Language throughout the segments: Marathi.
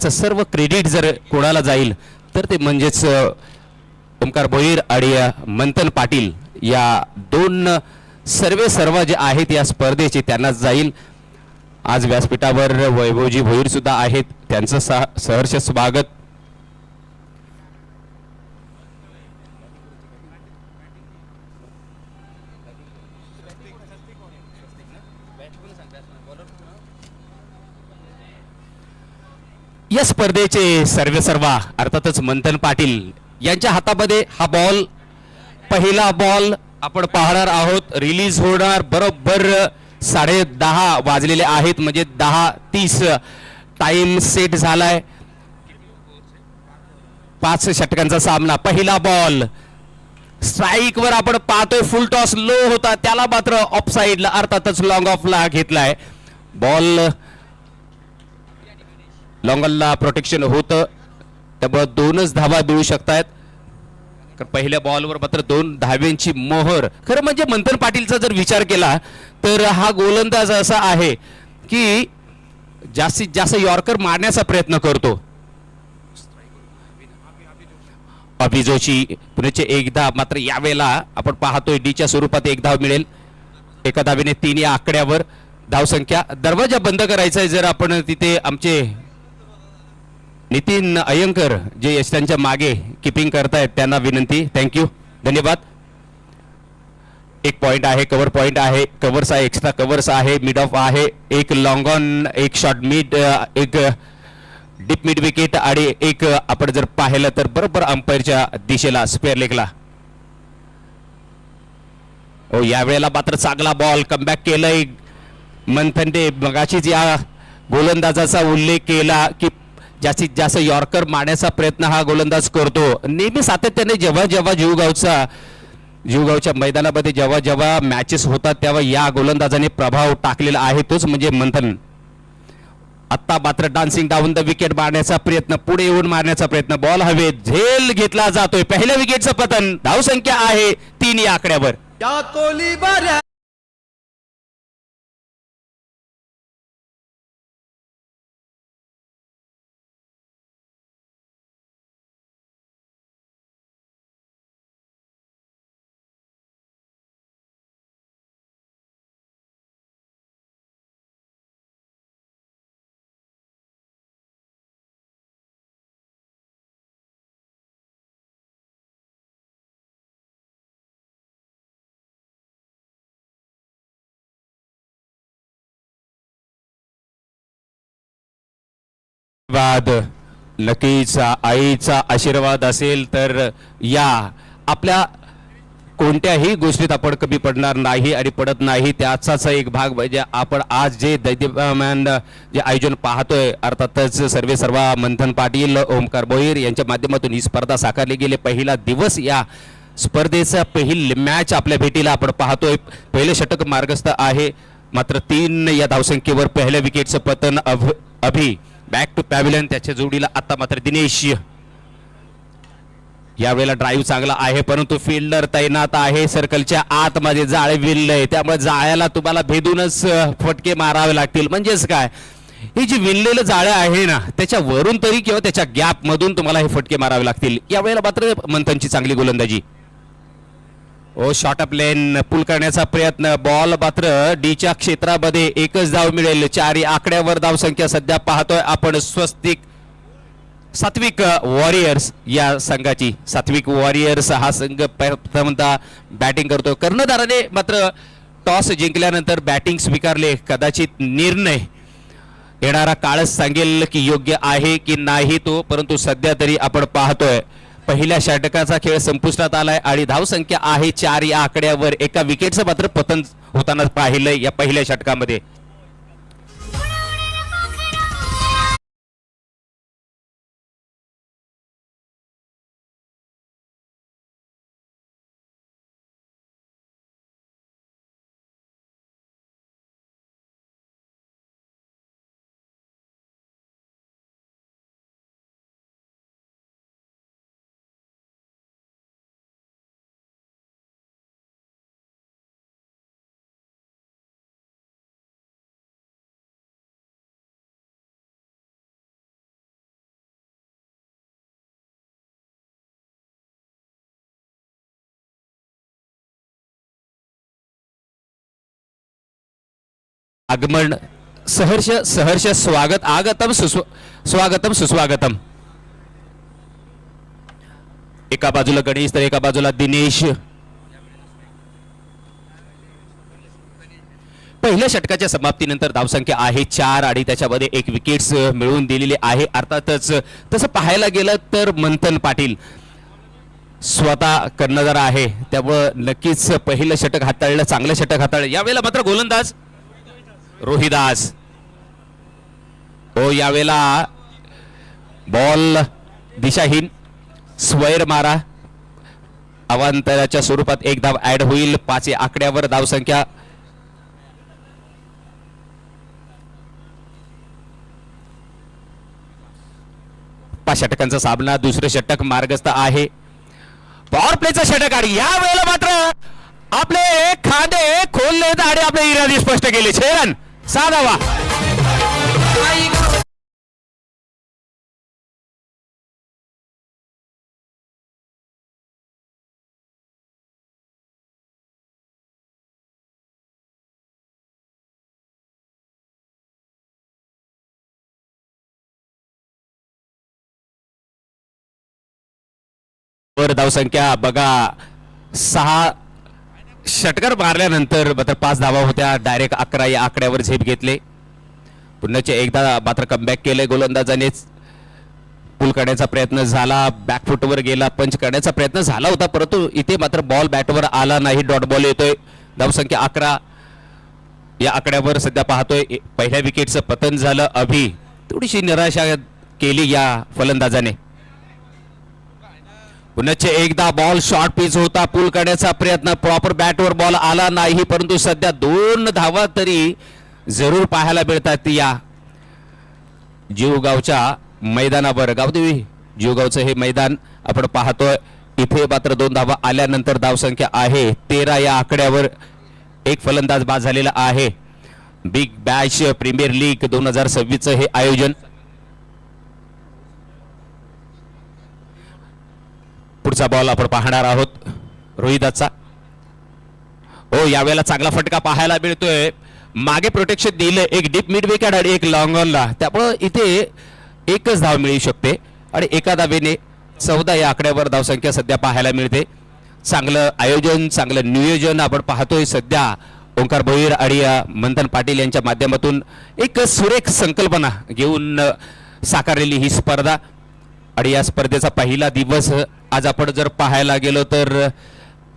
सर्व क्रेडिट जर कोणाला जाईल तर ते म्हणजेच ओमकार भोईर आणि मंथन पाटील या दोन सर्व जे आहेत या स्पर्धेचे त्यांनाच जाईल. आज व्यासपीठावर वैभवजी भोईर सुद्धा आहेत, त्यांचं सहर्ष स्वागत. या स्पर्धेचे सर्वेसर्वा अर्थातच मंथन पाटील यांच्या हातामध्ये हा बॉल, पहिला बॉल आपण पाहणार आहोत. रिलीज होणार बरोबर 10:30 वाजलेले आहेत, म्हणजे 10:30 टाइम सेट झालाय. 5 षटकांचा सामना. पहिला बॉल स्ट्राईक वर आपण पाहतोय, फुल टॉस लो होता, त्याला मात्र ऑफ साइडला अर्थातच लॉंग ऑफला घेतलाय. बॉल लॉंगलला प्रोटेक्शन होतं, त्यामुळे 2च धावा मिळू शकतात. पहिल्या बॉलवर मात्र 2 धाव्यांची मोहर. खरं म्हणजे मंथन पाटीलचा जर विचार केला तर हा गोलंदाज असा आहे की जास्तीत जास्त यॉर्कर मारण्याचा प्रयत्न करतो. अभिजोची पुण्याचे 1 धाव, मात्र यावेळेला आपण पाहतोय डीच्या स्वरूपात 1 धाव मिळेल. एका धावेने 3 या आकड्यावर धावसंख्या. दरवाजा बंद करायचा आहे जर आपण तिथे. आमचे नितीन अयंकर जे यशांच्या मागे किपिंग करतायत त्यांना विनंती. थँक्यू, धन्यवाद. 1 पॉइंट आहे, कव्हर पॉइंट आहे, कव्हर्स आहे, एक्स्ट्रा कव्हर्स आहे, मिड ऑफ आहे, 1 long on, 1 short mid, 1 deep mid wicket आणि 1 आपण जर पाहिलं तर बरोबर अंपायरच्या दिशेला स्पेअर लेगला. ओ यावेळेला मात्र चांगला बॉल कमबॅक केलंय मंथनने. मगाशीच या गोलंदाजाचा उल्लेख केला की जास्तीत जास्त यॉर्कर मारण्याचा प्रयत्न हा गोलंदाज करतो नेहमी सातत्याने. जेव्हा जीवगावच्या मैदानामध्ये जेव्हा मॅचेस होतात तेव्हा या गोलंदाजाने प्रभाव टाकलेला आहे, तोच म्हणजे मंथन. आता मात्र डान्सिंग डाऊन द विकेट मारण्याचा प्रयत्न, पुढे येऊन मारण्याचा प्रयत्न. बॉल हवेत झेल घेतला जातोय. पहिल्या विकेटचं पतन. धावसंख्या आहे 3 या आकड्यावर. नक्कीच आईचा आशीर्वाद असेल तर या आपल्या कोणत्याही गोष्टीत आपण कमी पडणार नाही आणि पडत नाही. त्याचाच एक भाग म्हणजे आपण आज जे दैदिप्यमान जे आयोजन पाहतोय, अर्थातच सर्वा मंथन पाटील, ओमकार भोईर यांच्या माध्यमातून ही स्पर्धा साकारली गेली. पहिला दिवस या स्पर्धेचा पहिली मॅच आपल्या भेटीला आपण पाहतोय. पहिले षटक मार्गस्थ आहे, मात्र 3 या धावसंख्येवर पहिल्या विकेटचं पतन. अभि बॅक टू पॅव्हिलियन, त्याच्या जोडीला आता मात्र दिनेश. यावेळेला ड्राईव्ह चांगला आहे, परंतु फिल्डर तैनात आहे. सर्कलच्या आतमध्ये जाळे विणलंय, त्यामुळे जाळ्याला तुम्हाला भेदूनच फटके मारावे लागतील. म्हणजेच काय, हे जे विणलेलं जाळे आहे ना, त्याच्या वरून तरी किंवा त्याच्या गॅप मधून तुम्हाला हे फटके मारावे लागतील. यावेळेला मात्र मंथनची चांगली गोलंदाजी. ओ शॉर्ट अप लेन पुल करण्याचा प्रयत्न. बॉल मात्र डीच्या क्षेत्रामध्ये 1च धाव मिळेल. 4 आकड्यावर धावसंख्या सध्या पाहतोय आपण. सात्विक वॉरियर्स या संघाची. सात्विक वॉरियर्स हा संघ प्रथमतः बॅटिंग करतो. कर्णधाराने मात्र टॉस जिंकल्यानंतर बॅटिंग स्वीकारले. कदाचित निर्णय येणारा काळच सांगेल की योग्य आहे की नाही तो, परंतु सध्या तरी आपण पाहतोय पहिल्या षटकाचा खेळ संपुष्टात आलाय आणि धावसंख्या आहे 4 या आकड्यावर. एका विकेटचं मात्र पतन होताना पाहिलंय या पहिल्या षटकामध्ये. आगमन सहर्ष सहर्ष स्वागत आगतम स्वागतम सुस्वागतम. एका बाजूला गणेश तर एका बाजूला दिनेश. पहिल्या षटकाच्या समाप्तीनंतर धावसंख्या आहे 4 आणि त्याच्यामध्ये 1 विकेट्स मिळवून दिलेली आहे. अर्थातच तसं पाहायला गेलं तर मंथन पाटील स्वतः कर्णधार आहे, त्यामुळं नक्कीच पहिलं षटक हाताळलं, चांगलं षटक हाताळलं. यावेळेला मात्र गोलंदाज रोहिदास. हो, यावेळेला बॉल दिशाहीन, स्वैर मारा अवांतराच्या स्वरूपात 1 धाव ऍड होईल. 5 आकड्यावर धावसंख्या. पाच षटकांचा सामना, दुसरे षटक मार्गस्थ आहे. पॉवर प्लेचा षटक आणि या वेळेला मात्र आपले खांदे खोलले आणि आपले इरादे स्पष्ट केले. 6 रन, 6 धावा. वर धावसंख्या बघा 6 षटकार मारल्यानंतर मात्र 5 धावा होत्या. डायरेक्ट 11 या आकड्यावर झेप घेतले. पुन्हा एकदा मात्र कमबॅक केले गोलंदाजाने. पुल करण्याचा प्रयत्न झाला, बॅकफुटवर गेला, पंच करण्याचा प्रयत्न झाला होता, परंतु इथे मात्र बॉल बॅटवर आला नाही. डॉट बॉल येतोय. धावसंख्या 11 या आकड्यावर सध्या पाहतोय. पहिल्या विकेटचं पतन झालं. अभि थोडीशी निराशा केली या फलंदाजाने. पुन्हा एकदा बॉल शॉर्ट पिच होता, पुल करण्याचा प्रयत्न, प्रॉपर बॅटवर बॉल आला नाही, परंतु सध्या 2 धावा तरी जरूर पाहायला मिळतात या जीवगावच्या मैदानावर. गावदेवी जीवगावचं हे मैदान आपण पाहतोय. इथे मात्र 2 धावा आल्यानंतर धावसंख्या आहे 13 या आकड्यावर. 1 फलंदाज बाद झालेला आहे. बिग बॅश प्रीमियर लीग 2026 हे आयोजन. पुढचा बॉल आपण पाहणार आहोत रोहिदासचा. हो, यावेळेला चांगला फटका पाहायला मिळतोय. मागे प्रोटेक्शन दिले, 1 डीप मिड विकेट आणि 1 लॉंग ऑनला, त्यामुळे इथे 1च धाव मिळू शकते आणि एका धावेने 14 या आकड्यावर धावसंख्या सध्या पाहायला मिळते. चांगलं आयोजन, चांगलं नियोजन आपण पाहतोय सध्या. ओंकार भोईर आणि मंथन पाटील यांच्या माध्यमातून एक सुरेख संकल्पना घेऊन साकारलेली ही स्पर्धा. आणि या स्पर्धेचा पहिला दिवस आज आपण जर पाहायला गेलो तर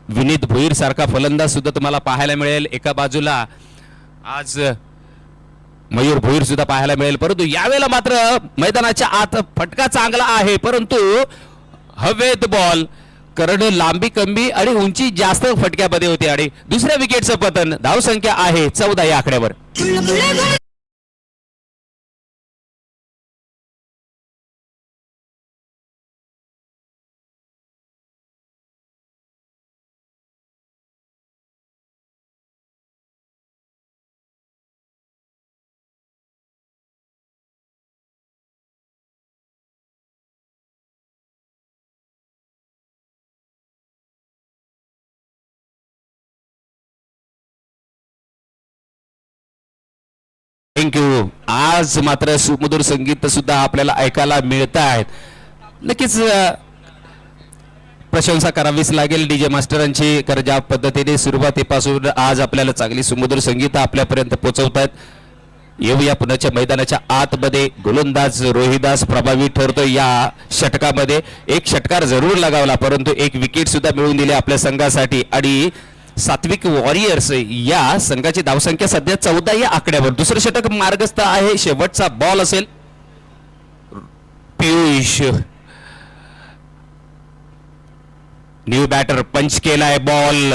विनीत भोईर सारखा फलंदाज सुद्धा तुम्हाला पाहायला मिळेल. एका बाजूला आज मयूर भोईर सुद्धा पाहायला मिळेल. परंतु यावेळेला मात्र मैदानाच्या आत फटका चांगला आहे, परंतु हवेत बॉल, कारण लांबी कमी आणि उंची जास्त फटक्यामध्ये होती आणि दुसऱ्या विकेटचं पतन. धावसंख्या आहे 14 या आकड्यावर. थँक्यू. आज मात्र सुमधुर संगीत सुद्धा आपल्याला ऐकायला मिळत आहेत. नक्कीच प्रशंसा करावीच लागेल डीजे मास्टरांची, कारण ज्या पद्धतीने सुरुवातीपासून आज आपल्याला चांगली सुमधुर संगीत आपल्यापर्यंत पोहोचवतात. येऊया पुण्याच्या मैदानाच्या आतमध्ये. गोलंदाज रोहिदास प्रभावी ठरतो या षटकामध्ये. 1 षटकार जरूर लगावला, परंतु 1 विकेट सुद्धा मिळवून दिले आपल्या संघासाठी. आणि सात्विक वॉरियर्स या संघाची धावसंख्या सध्या 14 या आकड्यावर. दुसरं षटक मार्गस्थ आहे. शेवटचा बॉल असेल. पियुष न्यू बॅटर पंच केलाय बॉल.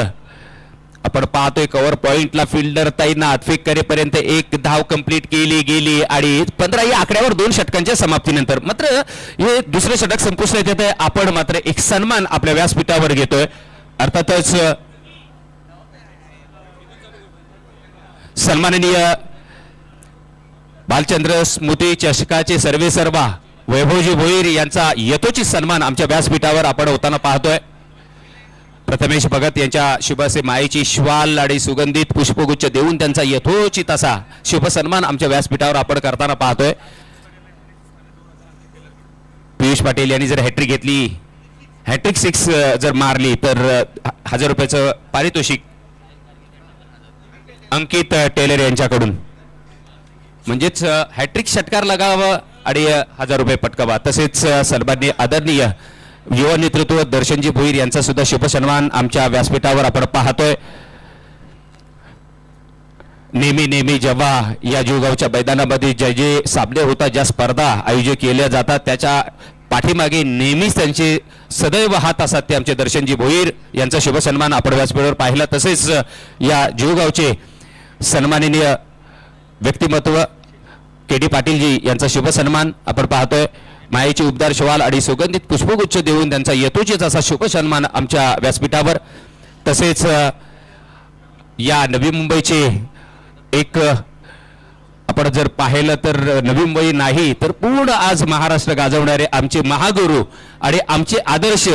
आपण पाहतोय कव्हर पॉइंटला फिल्डर तैनात. फेक करेपर्यंत 1 धाव कंप्लीट केली गेली आणि 15 या आकड्यावर 2 षटकांच्या समाप्तीनंतर मात्र हे दुसरे षटक संपुष्टात येत आहे. आपण मात्र एक सन्मान आपल्या व्यासपीठावर घेतोय. अर्थातच सन्माननीय बालचंद्र स्मृती चषकाचे सर्वेसर्वा वैभवजी भोईर यांचा यथोचित सन्मान आमच्या व्यासपीठावर आपण होताना पाहतोय. प्रथमेश भगत यांच्या शुभ असे मायेची श्वाल आणि सुगंधित पुष्पगुच्छ देऊन त्यांचा यथोचित असा शुभ सन्मान आमच्या व्यासपीठावर आपण करताना पाहतोय. पियुष पाटील यांनी जर हॅट्रिक घेतली, हॅट्रिक 6 जर मारली तर 1000 रुपयाचं पारितोषिक अंकित टेलर यांच्याकडून, म्हणजेच हॅट्रिक षटकार लगावा आणि 1000 रुपये पटकावा. तसेच सन्माननीय आदरणीय युवा नेतृत्व दर्शनजी भोईर यांचा सुद्धा शुभ सन्मान आमच्या व्यासपीठावर आपण पाहतोय. नेहमी जेव्हा या जीवगावच्या मैदानामध्ये जे सामने होतात, ज्या स्पर्धा आयोजित केल्या जातात, त्याच्या पाठीमागे नेहमीच त्यांचे सदैव हात असतात. ते आमचे दर्शनजी भोईर यांचा शुभ सन्मान आपण व्यासपीठावर पाहिला. तसेच या जीवगावचे सन्माननीय व्यक्तिमत्व के.डी. पाटीलजी यांचा शुभ सन्मान आपण पाहतोय. मायेची उबदार शवाल आणि सुगंधित पुष्पगुच्छ देऊन त्यांचा यथोचित असा शुभ सन्मान आमच्या व्यासपीठावर. तसेच या नवी मुंबईचे एक आपण जर पाहिलं तर नवी मुंबई नाही तर पूर्ण आज महाराष्ट्र गाजवणारे आमचे महागुरु आणि आमचे आदर्श,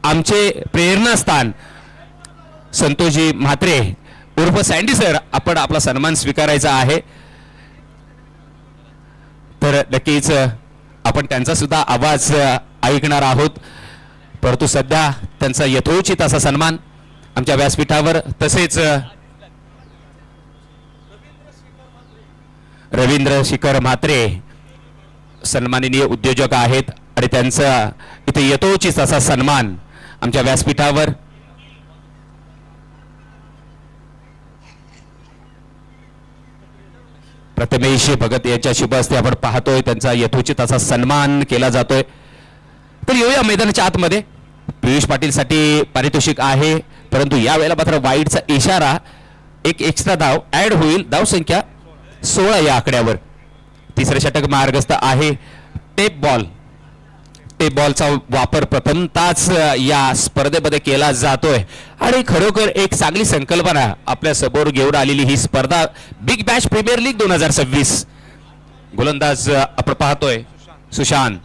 आमचे प्रेरणास्थान संतोषजी म्हात्रे उर्फ सँडी सर, आपण आपला सन्मान स्वीकारायचा आहे. तर नक्कीच आपण त्यांचा सुद्धा आवाज ऐकणार आहोत. परंतु सध्या त्यांचा यथोचित असा सन्मान आमच्या व्यासपीठावर. तसेच रवींद्र शिखर म्हात्रे सन्माननीय उद्योजक आहेत आणि त्यांचा इथे यथोचित असा सन्मान आमच्या व्यासपीठावर. प्रथमेश भगत यांच्या शुभ हस्ते आपण पाहतोय त्यांचा यथोचित असा सन्मान केला जातोय. तर येऊया मैदानाच्या आतमध्ये. पियुष पाटील साठी पारितोषिक आहे, परंतु यावेळेला मात्र वाईडचा इशारा, एक एक्स्ट्रा धाव ऍड होईल. धाव संख्या 16 या आकड्यावर. तिसरे षटक मार्गस्थ आहे. टेप बॉलचा वापर प्रथमताच या स्पर्धेमध्ये केला जातोय आणि खरोखर एक चांगली संकल्पना आपल्या समोर घेऊन आलेली ही स्पर्धा बिग बॅश प्रीमियर लीग 2026. गोलंदाज आपण पाहतोय सुशांत.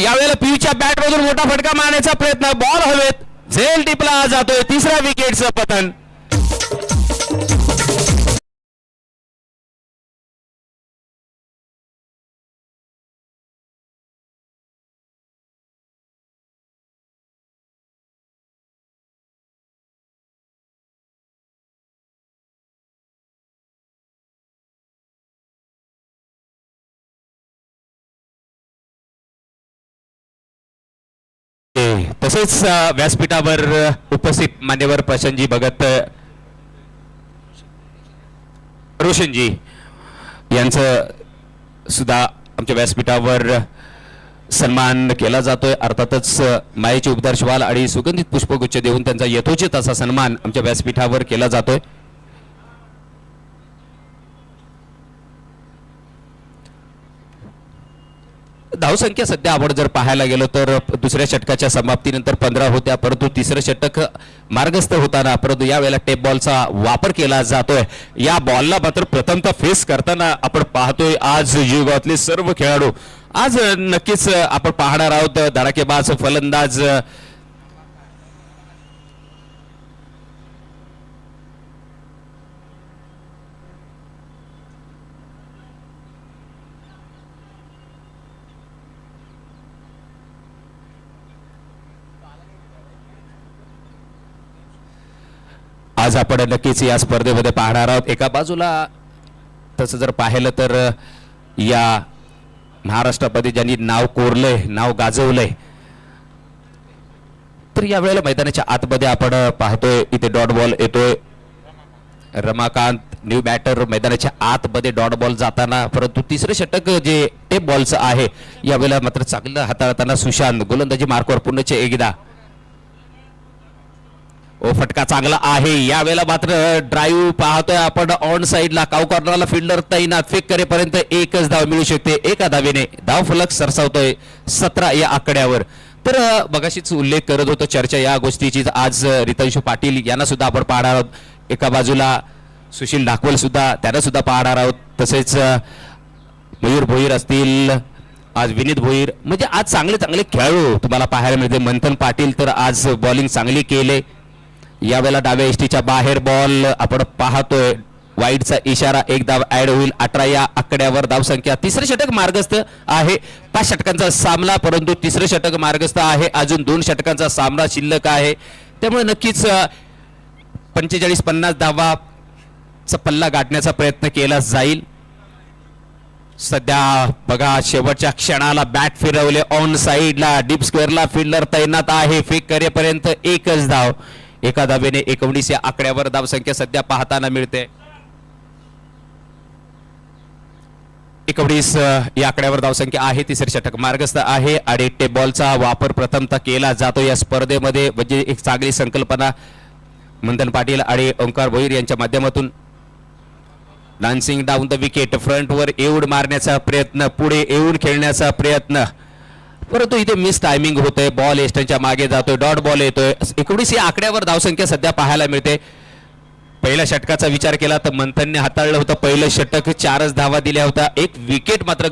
यावेळेला पियूच्या बॅट मधून मोठा फटका मारण्याचा प्रयत्न, बॉल हवेत, झेल टिपला जातोय. तिसऱ्या विकेटचं पतन. तसेच व्यासपीठावर उपस्थित मान्यवर प्रशांतजी भगत, रोशनजी यांचं सुद्धा आमच्या व्यासपीठावर सन्मान केला जातोय. अर्थातच मायेची उबदार श्वाल आणि सुगंधित पुष्पगुच्छ देऊन त्यांचा यथोचित असा सन्मान आमच्या व्यासपीठावर केला जातोय. धावसंख्या सध्या आपण जर पाहायला गेलो तर दुसऱ्या षटकाच्या समाप्तीनंतर 15 होत्या, परंतु तिसरं षटक मार्गस्थ होताना परंतु यावेळेला टेप बॉलचा वापर केला जातोय. या बॉलला मात्र प्रथमतः फेस करताना आपण पाहतोय आज जीवगावातले सर्व खेळाडू. आज नक्कीच आपण पाहणार आहोत धडाकेबाज फलंदाज आज आपण नक्कीच या स्पर्धेमध्ये पाहणार आहोत. एका बाजूला तसं जर पाहिलं तर या महाराष्ट्रामध्ये ज्यांनी नाव कोरलंय, नाव गाजवलंय, तर या वेळेला मैदानाच्या आतमध्ये आपण पाहतोय इथे डॉट बॉल येतोय. रमाकांत न्यू बॅटर मैदानाच्या आतमध्ये डॉट बॉल जाताना, परंतु तिसरे षटक जे टेप बॉलचं आहे यावेळेला मात्र चांगलं हाताळताना सुशांत. गोलंदाजी मार्कवर पुन्हा एकदा फटका चांगला आहे. यावेळेला मात्र ड्राईव्ह पाहतोय आपण ऑन साइडला, काउ कॉर्नरला फिल्डर तैनात. फेक करेपर्यंत एकच धाव मिळू शकते. एका धावेने धाव फलक सरसावतोय 17 या आकड्यावर. तर मगाशीच उल्लेख करत होतो चर्चा या गोष्टीची. आज रितांशू पाटील यांना सुद्धा आपण पाहणार आहोत. एका बाजूला सुशील ढाकवल सुद्धा, त्यांना सुद्धा पाहणार आहोत. तसेच मयूर भोईर असतील, आज विनीत भोईर, म्हणजे आज चांगले चांगले खेळाडू तुम्हाला पाहायला मिळते. मंथन पाटील तर आज बॉलिंग चांगली केले. यावेळेला डाव्या एसटीच्या बाहेर बॉल आपण पाहतोय. वाईडचा इशारा, एक धाव ऍड होईल. 18 या आकड्यावर धावसंख्या. तिसरं षटक मार्गस्थ आहे. 5 षटकांचा सामना, परंतु तिसरं षटक मार्गस्थ आहे. अजून 2 षटकांचा सामना शिल्लक आहे. त्यामुळे नक्कीच 45-50 धावाचा पल्ला गाठण्याचा प्रयत्न केला जाईल. सध्या बघा शेवटच्या क्षणाला बॅट फिरवले ऑन साइडला. डीप स्क्वेअरला फिल्डर तैनात आहे. फेक करेपर्यंत एकच धाव. एका धावेने 19 या आकड्यावर धावसंख्या सध्या पाहताना मिळते. 19 या आकड्यावर धावसंख्या आहे. तिसरे षटक मार्गस्थ आहे आणि टेप बॉलचा वापर प्रथमतः केला जातो या स्पर्धेमध्ये. म्हणजे एक चांगली संकल्पना मंथन पाटील आणि ओंकार भोईर यांच्या माध्यमातून. डान्सिंग डाऊन द विकेट, फ्रंटवर येऊन मारण्याचा प्रयत्न, पुढे येऊन खेळण्याचा प्रयत्न, परंतु इथे मिस टायमिंग होतोय. बॉल एस्टनच्या मागे जातोय. डॉट बॉल येतोय. 19 या आकड्यावर धावसंख्या सध्या पाहायला मिळते. पहिल्या षटकाचा विचार केला तर मंथनने हाताळलं होतं पहिलं षटक. 4च धावा दिल्या होत्या. एक विकेट मात्र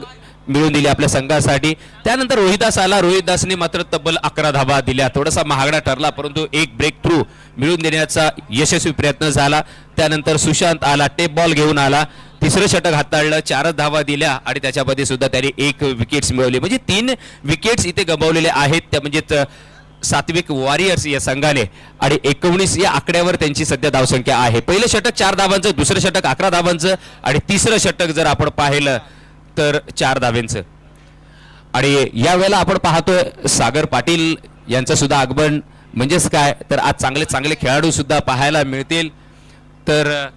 मिळून दिली आपल्या संघासाठी. त्यानंतर रोहिदास आला. रोहिदासने मात्र तब्बल 11 धावा दिल्या. थोडासा महागडा ठरला, परंतु एक ब्रेक थ्रू मिळवून देण्याचा यशस्वी प्रयत्न झाला. त्यानंतर सुशांत आला, टेप बॉल घेऊन आला. तिसरं षटक हाताळलं. 4च धावा दिल्या आणि त्याच्यामध्ये सुद्धा त्यांनी 1 विकेट्स मिळवली. म्हणजे 3 विकेट्स इथे गमावलेले आहेत. त्या म्हणजे सात्विक वॉरियर्स या संघाने. आणि 19 या आकड्यावर त्यांची सध्या धावसंख्या आहे. पहिलं षटक 4 धावांचं, दुसरं षटक 11 धावांचं आणि तिसरं षटक जर आपण पाहिलं तर 4 धावांचं. आणि या वेळेला आपण पाहतोय सागर पाटील यांचं सुद्धा आगमन. म्हणजेच काय तर आज चांगले चांगले खेळाडू सुद्धा पाहायला मिळतील. तर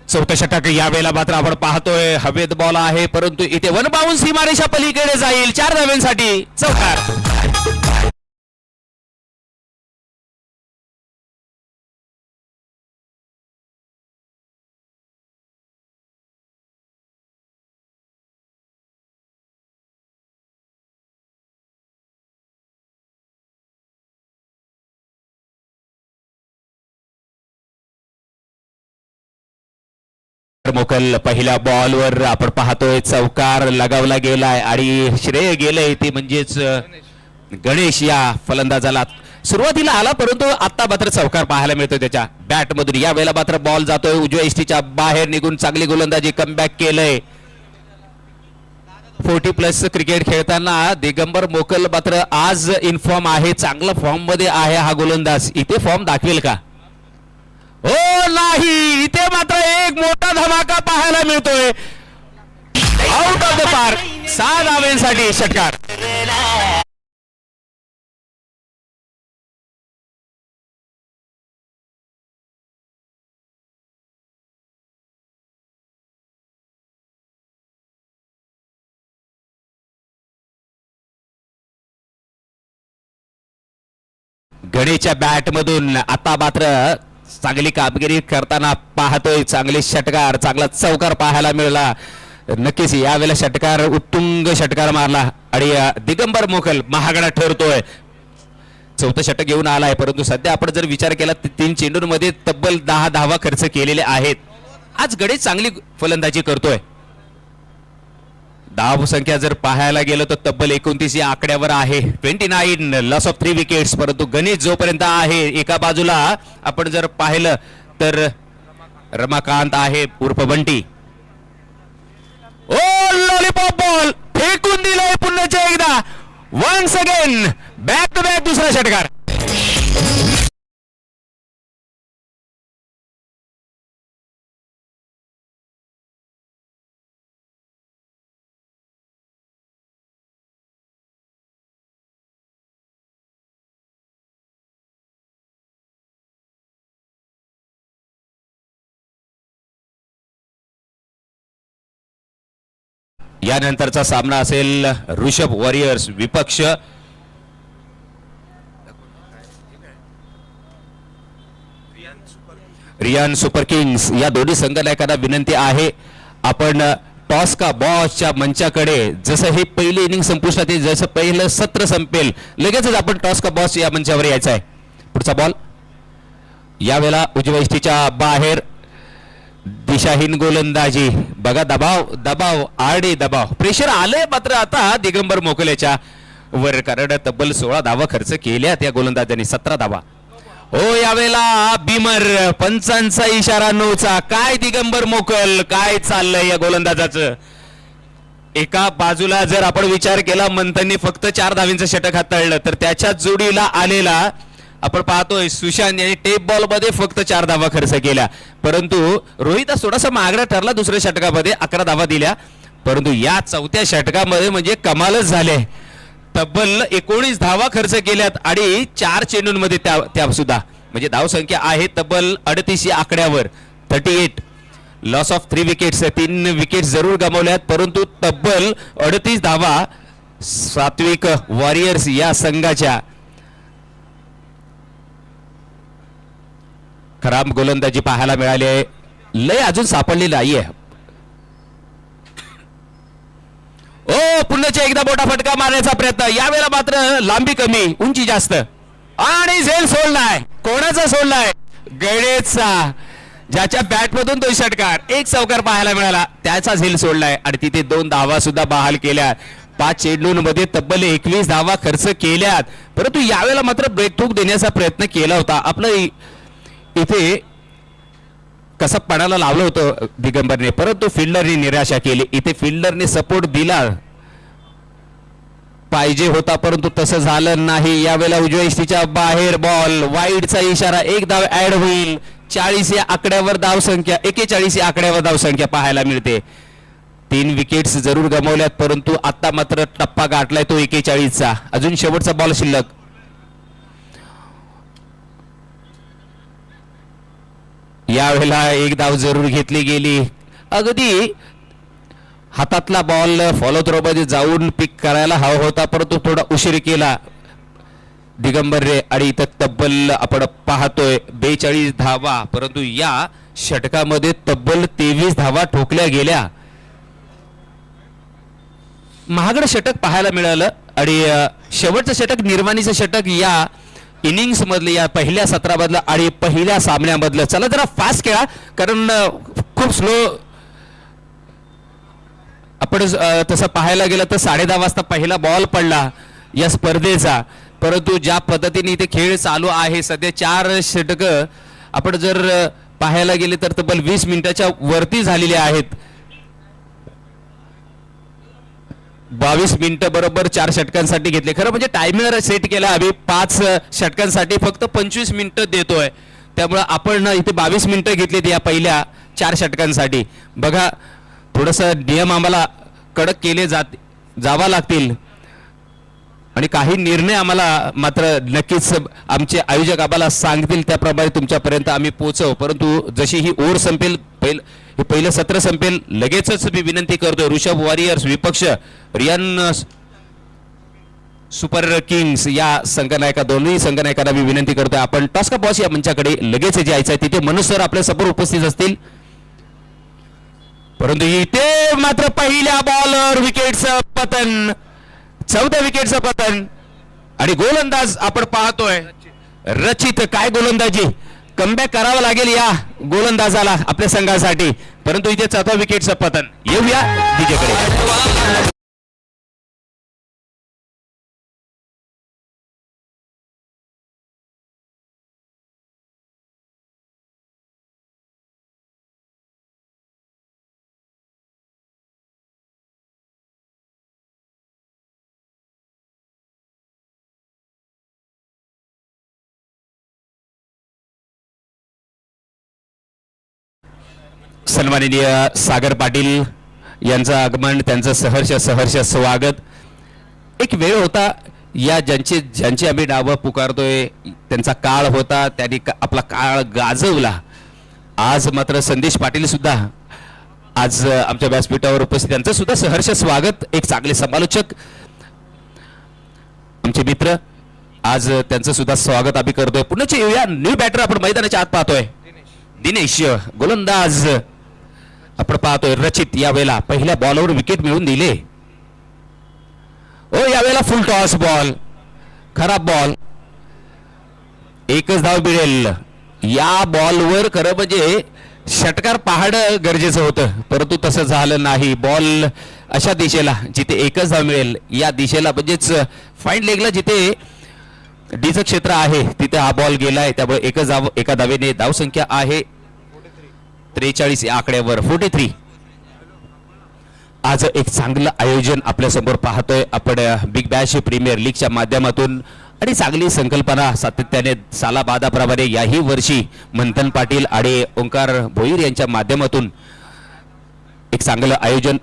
चौथं षटक या वेळेला मात्र आपण पाहतोय हवेत बॉल आहे, परंतु इथे वन बाउन्स सीमारेषा पलीकडे जाईल. 4 धावांसाठी चौकार. मोकल पहिल्या बॉलवर आपण पाहतोय चौकार लगावला गेलाय आणि श्रेय गेलंय ते म्हणजेच गणेश या फलंदाजाला. सुरुवातीला आला, परंतु आता मात्र चौकार पाहायला मिळतोय त्याच्या बॅट मधून. या वेळेला मात्र बॉल जातोय उजव्या इष्टीच्या बाहेर निघून. चांगली गोलंदाजी, कमबॅक केलंय. 40+ क्रिकेट खेळताना दिगंबर मोकल मात्र आज इनफॉर्म आहे. चांगला फॉर्म मध्ये आहे हा गोलंदाज. इथे फॉर्म दाखवेल का? हो नाही, इथे मात्र एक मोठा धमाका पाहायला मिळतोय. Out of the park. 6 धावांसाठी षटकार. गणेशच्या बॅट मधून आता मात्र चांगली कामगिरी करताना पाहतोय. चांगले षटकार, चांगला चौकार पाहायला मिळाला. नक्कीच यावेळेला षटकार, उत्तुंग षटकार मारला आणि दिगंबर मोकल महागडा ठरतोय. चौथं षटक घेऊन आलाय, परंतु सध्या आपण जर विचार केला 3 चेंडूंमध्ये तब्बल 10 धावा खर्च केलेले आहेत. आज गणेश चांगली फलंदाजी करतोय. धाव संख्या जर पाहायला गेलो तर तब्बल 29 या आकड्यावर आहे. 29 लॉस ऑफ 3 विकेट्स. परंतु गणेश जोपर्यंत आहे एका बाजूला आपण जर पाहिलं तर रमाकांत आहे उर्फ बंटी. ओ लॉलीपॉप बॉल फेकून दिलाय पुन्हा एकदा. Once again back to back दुसरा षटकार. यानंतरचा सामना असेल ऋषभ वॉरियर्स विपक्ष रियान सुपर किंग्स. या दोन्ही संघनायकांना विनंती आहे आपण टॉस का बॉसच्या मंचाकडे जसं हे पहिली इनिंग संपुष्टात येईल, जसं पहिलं सत्र संपेल लगेचच आपण टॉस का बॉस या मंचावर यायचं आहे. पुढचा बॉल यावेळेला उजव्या इष्टीच्या बाहेर, दिशाहीन गोलंदाजी. बघा दबाव दबाव आरडी दबाव, प्रेशर आलंय मात्र आता दिगंबर मोकलेच्या वर, कारण तब्बल 16 धावा खर्च केल्या त्या गोलंदाजांनी, 17 धावा. हो यावेळेला बिमर, पंचांचा इशारा नोचा. काय दिगंबर मोकल, काय चाललंय या गोलंदाजाचं. एका बाजूला जर आपण विचार केला मंथनने फक्त 4 धावींचं षटक हाताळलं, तर त्याच्या जोडीला आलेला आपण पाहतोय सुशांत यांनी टेप बॉल मध्ये फक्त 4 धावा खर्च केल्या, परंतु रोहित थोडासा मागडा ठरला दुसऱ्या षटकामध्ये, 11 धावा दिल्या. परंतु या चौथ्या षटकामध्ये म्हणजे कमालच झाले, तब्बल 19 धावा खर्च केल्यात आणि 4 चेंडूंमध्ये त्या सुद्धा म्हणजे धाव संख्या आहे तब्बल 38 या आकड्यावर. 38 लॉस ऑफ 3 विकेट्स, 3 विकेट्स जरूर गमावल्यात, परंतु तब्बल 38 धावा सात्विक वॉरियर्स या संघाच्या. खराब गोलंदाजी पाहायला मिळाली आहे, लय अजून सापडलेली नाहीये. ओ पुन्हा एकदा मोठा फटका मारण्याचा प्रयत्न, यावेळेला मात्र लांबी कमी उंची जास्त आणि झेल सोडलाय. कोणाचा सोडलाय? गणेशचा, ज्याच्या बॅट मधून 2 षटकार 1 चौकार पाहायला मिळाला, त्याचा झेल सोडलाय आणि तिथे 2 धावा सुद्धा बहाल केल्या. 5 चेंडूंमध्ये तब्बल 21 धावा खर्च केल्यात, परंतु यावेळेला मात्र ब्रेकथ्रू देण्याचा प्रयत्न केला होता. आपलं इथे कसं पणाला लावलं होतं दिगंबरने, परंतु फिल्डरने निराशा केली. इथे फिल्डरने सपोर्ट दिला पाहिजे होता, परंतु तसं झालं नाही. यावेळेला उजव्या इष्टीच्या बाहेर बॉल, वाईडचा इशारा, 1 धाव ऍड होईल. 40 या आकड्यावर धाव संख्या, 41 या आकड्यावर धाव संख्या पाहायला मिळते. 3 विकेट्स जरूर गमावल्यात, परंतु आता मात्र टप्पा गाठलाय तो 41चा. अजून शेवटचा बॉल शिल्लक. यावेळेला 1 धाव जरूर घेतली गेली. अगदी हातातला बॉल फॉलो थ्रो मध्ये जाऊन पिक करायला हवा होता, परंतु थोडा उशीर केला दिगंबर रे. आणि इथं तब्बल आपण पाहतोय 42 धावा, परंतु या षटकामध्ये तब्बल 23 धावा ठोकल्या गेल्या. महागडं षटक पाहायला मिळालं आणि शेवटचं षटक निर्वाणीचं षटक या इनिंग्स मधलं, या पहिल्या सत्रामधलं आणि पहिल्या सामन्यामधलं. चला जरा फास्ट खेळा, कारण खूप स्लो आपण तसं पाहायला गेलं तर 10:30 वाजता पहिला बॉल पडला या स्पर्धेचा, परंतु ज्या पद्धतीने इथे खेळ चालू आहे सध्या 4 षटक आपण जर पाहायला गेले तर तब्बल 20 मिनिटाच्या वरती झालेले आहेत. 22 मिनिटं बरोबर 4 षटकांसाठी घेतले. खरं म्हणजे टायमर सेट केला आम्ही 5 षटकांसाठी, फक्त 25 मिनिटं देतोय, त्यामुळे आपण इथे 22 मिनिटं घेतलीत या पहिल्या 4 षटकांसाठी. बघा थोडंसं नियम आम्हाला कडक केले जावा लागतील आणि काही निर्णय आम्हाला मात्र नक्कीच आमचे आयोजक आम्हाला सांगतील त्याप्रमाणे तुमच्यापर्यंत आम्ही पोहोचवू. परंतु जशी ही ओव्हर संपेल, हे पहिलं सत्र संपेल, लगेचच मी विनंती करतोय ऋषभ वॉरियर्स विपक्ष रियान सुपर किंग्स या संघनायका, दोन्ही संघनायकांना मी विनंती करतोय आपण टॉस का बॉस या मंचाकडे लगेच जायचं आहे. तिथे मनोज सर आपल्या समोर उपस्थित असतील, परंतु इथे मात्र पहिल्या बॉलवर विकेटचं पतन, 14 विकेटचं पतन आणि गोलंदाज आपण पाहतोय रचित. काय गोलंदाजी, कमबॅक करावं लागेल या गोलंदाजाला आपल्या संघासाठी, परंतु इथे 4थ्या विकेटचं पतन. येऊया डीजेकडे. सन्माननीय सागर पाटील यांचं आगमन, त्यांचं सहर्ष स्वागत. एक वेळ होता या ज्यांची आम्ही नावं पुकारतोय त्यांचा काळ होता, त्यांनी आपला काळ गाजवला. आज मात्र संदेश पाटील सुद्धा आज आमच्या व्यासपीठावर उपस्थित, त्यांचं सुद्धा सहर्ष स्वागत. एक चांगले समालोचक आमचे मित्र, आज त्यांचं सुद्धा स्वागत आम्ही करतोय. पुन्हा येऊया न्यू बॅटर आपण मैदानाच्या आत पाहतोय. दिनेश गोलंदाज आपण पाहतोय रचित यावेळेला पहिल्या बॉलवर विकेट मिळवून दिले. ओ यावेळेला फुल टॉस बॉल, खराब बॉल, एकच धाव मिळेल. या बॉलवर खरं म्हणजे षटकार पाहणं गरजेचं होतं, परंतु तसं झालं नाही. बॉल अशा दिशेला जिथे एकच धाव मिळेल या दिशेला म्हणजेच फाईन लेगला जिथे डीचं क्षेत्र आहे तिथे हा बॉल गेलाय. त्यामुळे एकच धाव, एका धावेने धावसंख्या आहे 43 या आकड्यावर 43. आज एक चांगलं आयोजन आपल्या समोर पाहतोय आपण बिग बॅश प्रीमियर लीगच्या माध्यमातून आणि चांगली संकल्पना सातत्याने सालाबादाप्रमाणे याही वर्षी मंथन पाटील आणि ओंकार भोईर यांच्या माध्यमातून एक चांगलं आयोजन.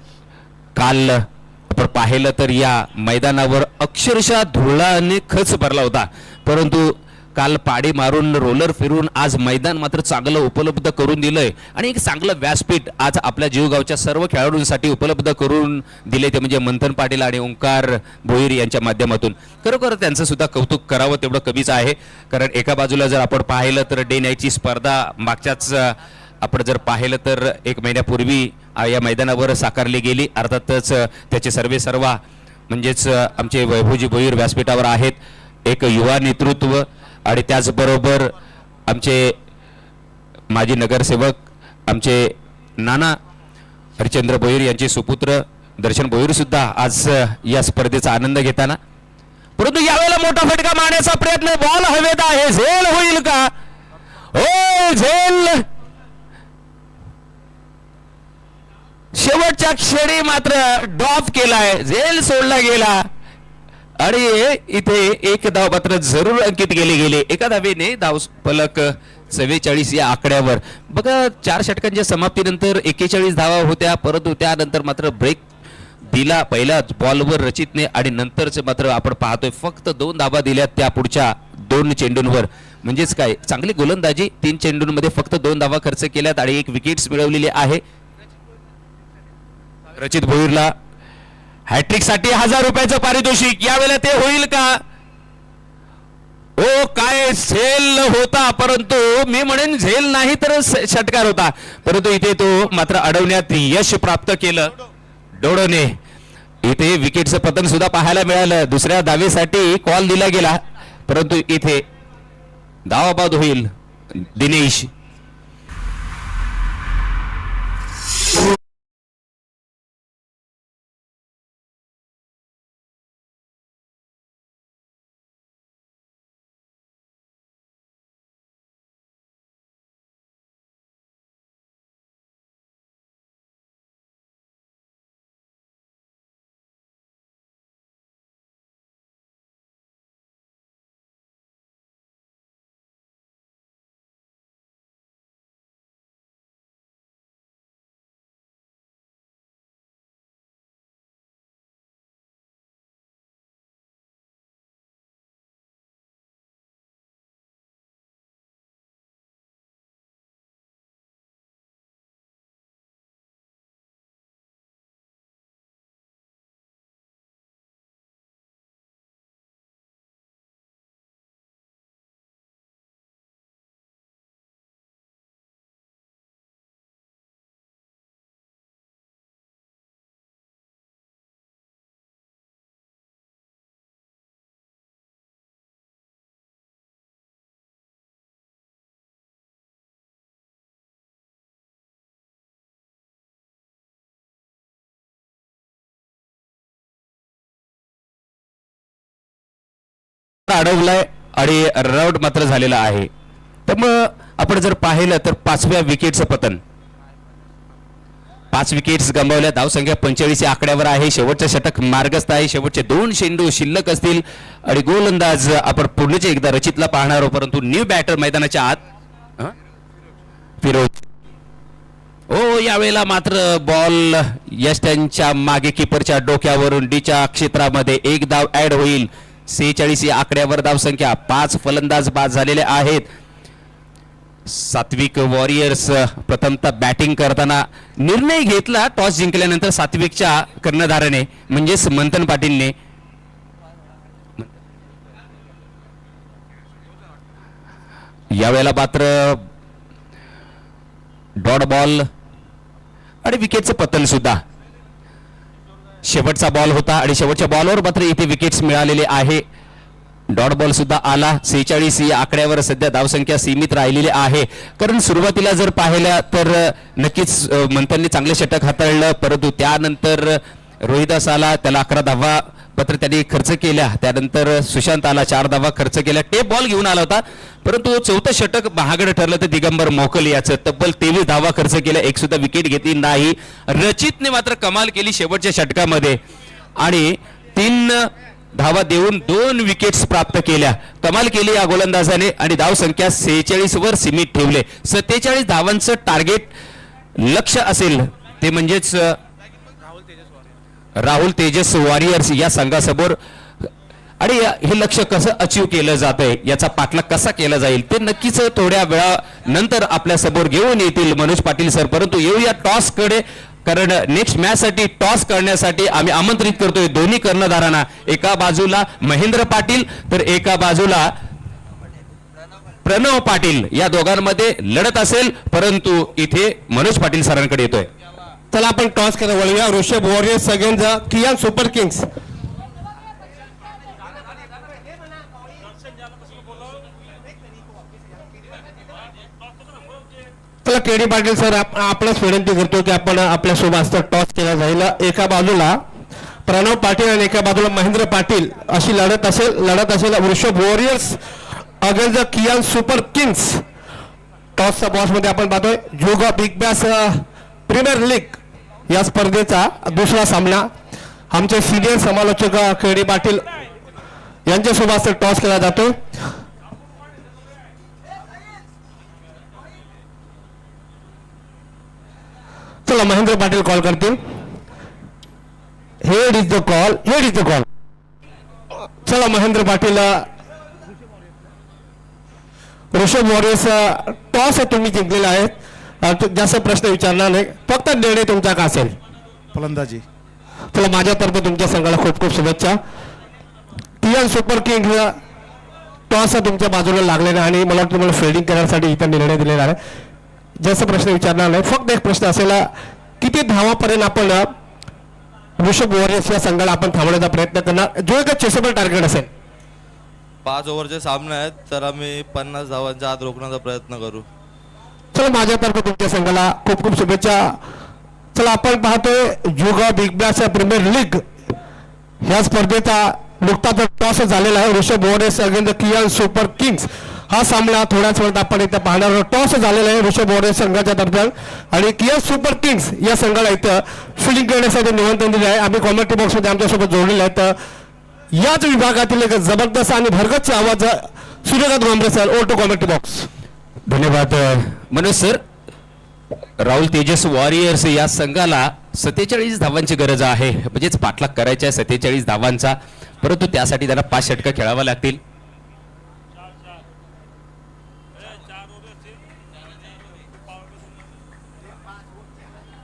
काल आपण पाहिलं तर या मैदानावर अक्षरशः धुळाने खच भरला होता, परंतु काल पाडी मारून रोलर फिरून आज मैदान मात्र चांगलं उपलब्ध करून दिलंय आणि एक चांगलं व्यासपीठ आज आपल्या जीवगावच्या सर्व खेळाडूंसाठी उपलब्ध करून दिले, ते म्हणजे मंथन पाटील आणि ओंकार भोईर यांच्या माध्यमातून. खरोखर त्यांचं सुद्धा कौतुक करावं तेवढं कमीच आहे, कारण एका बाजूला जर आपण पाहिलं तर डे नाईटची स्पर्धा मागच्याच आपण जर पाहिलं तर 1 महिन्यापूर्वी या मैदानावर साकारली गेली. अर्थातच त्याचे सर्व म्हणजेच आमचे वैभवजी भोईर व्यासपीठावर आहेत. एक युवा नेतृत्व आणि त्याचबरोबर आमचे माजी नगरसेवक आमचे नाना हरिचंद्र भोईर यांचे सुपुत्र दर्शन भोईर सुद्धा आज या स्पर्धेचा आनंद घेताना. परंतु यावेळेला मोठा फटका मारण्याचा प्रयत्न, बॉल हवेत आहे, झेल होईल का? हो झेल. शेवटच्या क्षणी मात्र ड्रॉप केलाय, झेल सोडला गेला आणि इथे एक धाव मात्र जरूर अंकित गेले. एका धावेने धाव फलक 44 या आकड्यावर. बघा 4 षटकांच्या समाप्तीनंतर 41 धावा होत्या, परंतु त्यानंतर मात्र ब्रेक दिला पहिल्या बॉलवर रचितने आणि नंतरच मात्र आपण पाहतोय फक्त 2 धावा दिल्यात त्या पुढच्या 2 चेंडूंवर. म्हणजेच काय चांगली गोलंदाजी, 3 चेंडूंमध्ये फक्त 2 धावा खर्च केल्यात आणि 1 विकेट्स मिळवलेली आहे. रचित भोईरला हॅट्रिक साठी 1000 रुपयाचं पारितोषिक. यावेळेला ते होईल का? ओ काय झेल होता, परंतु मी म्हणेन झेल नाही तर षटकार होता, परंतु इथे तो मात्र अडवण्यात यश प्राप्त केलं डोडोने. इथे विकेटचं पतन सुद्धा पाहायला मिळालं. दुसऱ्या धावेसाठी कॉल दिला गेला, परंतु इथे धावाबाद होईल. दिनेश अडवलाय आणि रन मात्र झालेला आहे. त्यामुळं आपण जर पाहिलं तर 5व्या विकेटचं पतन, 5 विकेट्स गमावल्या. धावसंख्या 45 या आकड्यावर आहे. शेवटचं षटक मार्गस्थ आहे. शेवटचे 2 चेंडू शिल्लक असतील आणि गोलंदाज आपण पुढेच एकदा रचितला पाहणार आहोत, परंतु न्यू बॅटर मैदानाच्या आत फिरोज. ओ यावेळेला मात्र बॉल यष्ट्यांच्या मागे किपरच्या डोक्यावरून डीच्या क्षेत्रामध्ये 1 धाव ऍड होईल. 46 या आकड्यावर धावसंख्या. 5 फलंदाज बाद झालेले आहेत. सात्विक वॉरियर्स प्रथमतः बॅटिंग करताना निर्णय घेतला टॉस जिंकल्यानंतर सात्विकच्या कर्णधाराने म्हणजेच मंथन पाटीलने. यावेळेला मात्र डॉट बॉल आणि विकेटचं पतन सुद्धा. शेवटचा बॉल होता आणि शेवटच्या बॉलवर मात्र इथे विकेट्स मिळालेले आहे. डॉट बॉल सुद्धा आला. 46 या आकड्यावर सध्या धावसंख्या सीमित राहिलेली आहे. कारण सुरुवातीला जर पाहिल्या तर नक्कीच मंथनने चांगले षटक हाताळलं, परंतु त्यानंतर रोहिदास आला, त्याला 11 धावा पत्र त्यांनी खर्च केल्या. त्यानंतर सुशांत आला, 4 धावा खर्च केल्या. टेप बॉल घेऊन आला होता, परंतु चौथं षटक महागडं ठरलं तर दिगंबर मोकल याचं तब्बल 23 धावा खर्च केल्या, एक सुद्धा विकेट घेतली नाही. रचितने मात्र कमाल केली शेवटच्या षटकामध्ये आणि 3 धावा देऊन 2 विकेट्स प्राप्त केल्या. कमाल केली या गोलंदाजाने आणि धावसंख्या 46 वर सीमित ठेवले. 47 धावांचं टार्गेट लक्ष्य असेल ते म्हणजेच राहुल तेजस वॉरियर्स या संघासमोर. आणि हे लक्ष्य कसं अचीव केलं जातंय, याचा पाठलाग कसा केला जाईल ते नक्कीच थोड्या वेळानंतर आपल्या समोर घेऊन येतील मनोज पाटील सर. परंतु येऊया टॉस कडे, कारण नेक्स्ट मॅच साठी टॉस करण्यासाठी आम्ही आमंत्रित करतोय दोन्ही कर्णधारांना. एका बाजूला महेंद्र पाटील तर एका बाजूला प्रणव पाटील. या दोघांमध्ये लढत असेल, परंतु इथे मनोज पाटील सरांकडे येतोय. चला आपण टॉस करा वळूया. ऋषभ वॉरियर्स अगेन्स्ट कियान सुपर किंग्स. चला केडी पाटील सर, आपणच विनंती करतो की आपण आपल्या सोबत टॉस केला जाईल. एका बाजूला प्रणव पाटील आणि एका बाजूला महेंद्र पाटील अशी लढत असेल ऋषभ वॉरियर्स अगेन्स्ट कियान सुपर किंग्स. टॉसच्या बॉक्स मध्ये आपण पाहतोय जोगा बिग बॅश प्रीमियर लीग या स्पर्धेचा दुसरा सामना. आमचे सिनियर समालोचक केडी पाटील यांच्यासोबत टॉस केला जातो. चला महेंद्र पाटील कॉल करतील. Head is the call. चला महेंद्र पाटील. ऋषभ वॉरियर्स टॉस तुम्ही जिंकलेला आहे, जास्त प्रश्न विचारणार नाही, फक्त निर्णय तुमचा का असेल? फलंदाजी. चला माझ्यातर्फे तुमच्या संघाला खूप खूप शुभेच्छा. कियान सुपर किंग्स टॉस तुमच्या बाजूला लागलेला आणि मला वाटतं तुम्हाला फिल्डिंग करण्यासाठी इथं निर्णय दिलेला आहे. जास्त प्रश्न विचारणार नाही, फक्त एक प्रश्न असेल, किती धावापर्यंत आपण ऋषभ वॉरियर्स या संघाला आपण थांबवण्याचा प्रयत्न करणार, जो एक चेसेबल टार्गेट असेल? 5 ओव्हरचे सामने आहेत तर आम्ही 50 धावांच्या आत रोखण्याचा प्रयत्न करू. चला माझ्यातर्फे तुमच्या संघाला खूप खूप शुभेच्छा. चला आपण पाहतोय जुगा बिग बॅश प्रीमियर लीग या स्पर्धेचा नुकताच टॉस झालेला आहे. ऋषभ वॉरियर्स अगेन्स्ट कियान सुपर किंग्स हा सामना थोड्याच वेळात आपण इथं पाहणार आहोत. टॉस झालेला आहे ऋषभ वॉरियर्स संघाच्या दरम्यान आणि कियान सुपर किंग्स या संघाला इथं फिल्डिंग करण्यासाठी निमंत्रण दिले आहे. आम्ही कॉमेंट्री बॉक्समध्ये आमच्यासोबत जोडलेले आहेत. याच विभागातील एक जबरदस्त आणि भरगच्च आवाज सूर्यकांत गोंबरे सर, ओटो कॉमेंट्री बॉक्स. धन्यवाद मनोज सर. राहुल तेजस वॉरियर्स या संघाला 47 धावांची गरज आहे, म्हणजेच पाठलाग करायचा आहे 47 धावांचा, परंतु त्यासाठी त्यांना 5 षटकं खेळावा लागतील.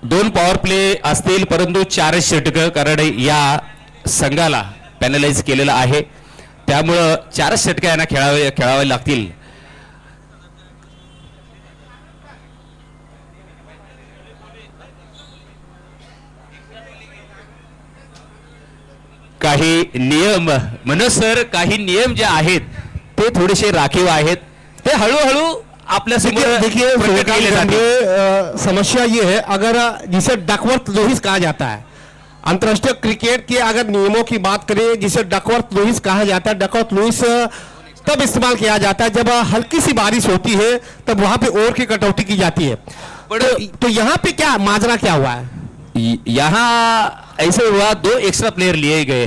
दोन पॉवर प्ले असतील, परंतु 4 षटकं, कारण या संघाला पॅनलाइज केलेलं आहे, त्यामुळं 4 षटकं यांना खेळावे लागतील. काही नियम मनोज सर, काही नियम जे आहेत ते थोडेसे राखीव आहेत, हे हळूहळू आपल्या देखिए समस्या ये है, अगर जिसे डकवर्थ लुईस कहा जाता है, अंतर्राष्ट्रीय क्रिकेट के अगर नियमों की बात करें जिसे डकवर्थ लुईस कहा जाता है, डकवर्थ लुईस तब इस्तेमाल किया जाता है जब हल्की सी बारिश होती है, तब वहां पे ओवर की कटौती की जाती है. तो यहाँ पे क्या माजरा क्या हुआ है? यहाँ ऐसे हुआ, 2 एक्स्ट्रा प्लेयर लिए गए.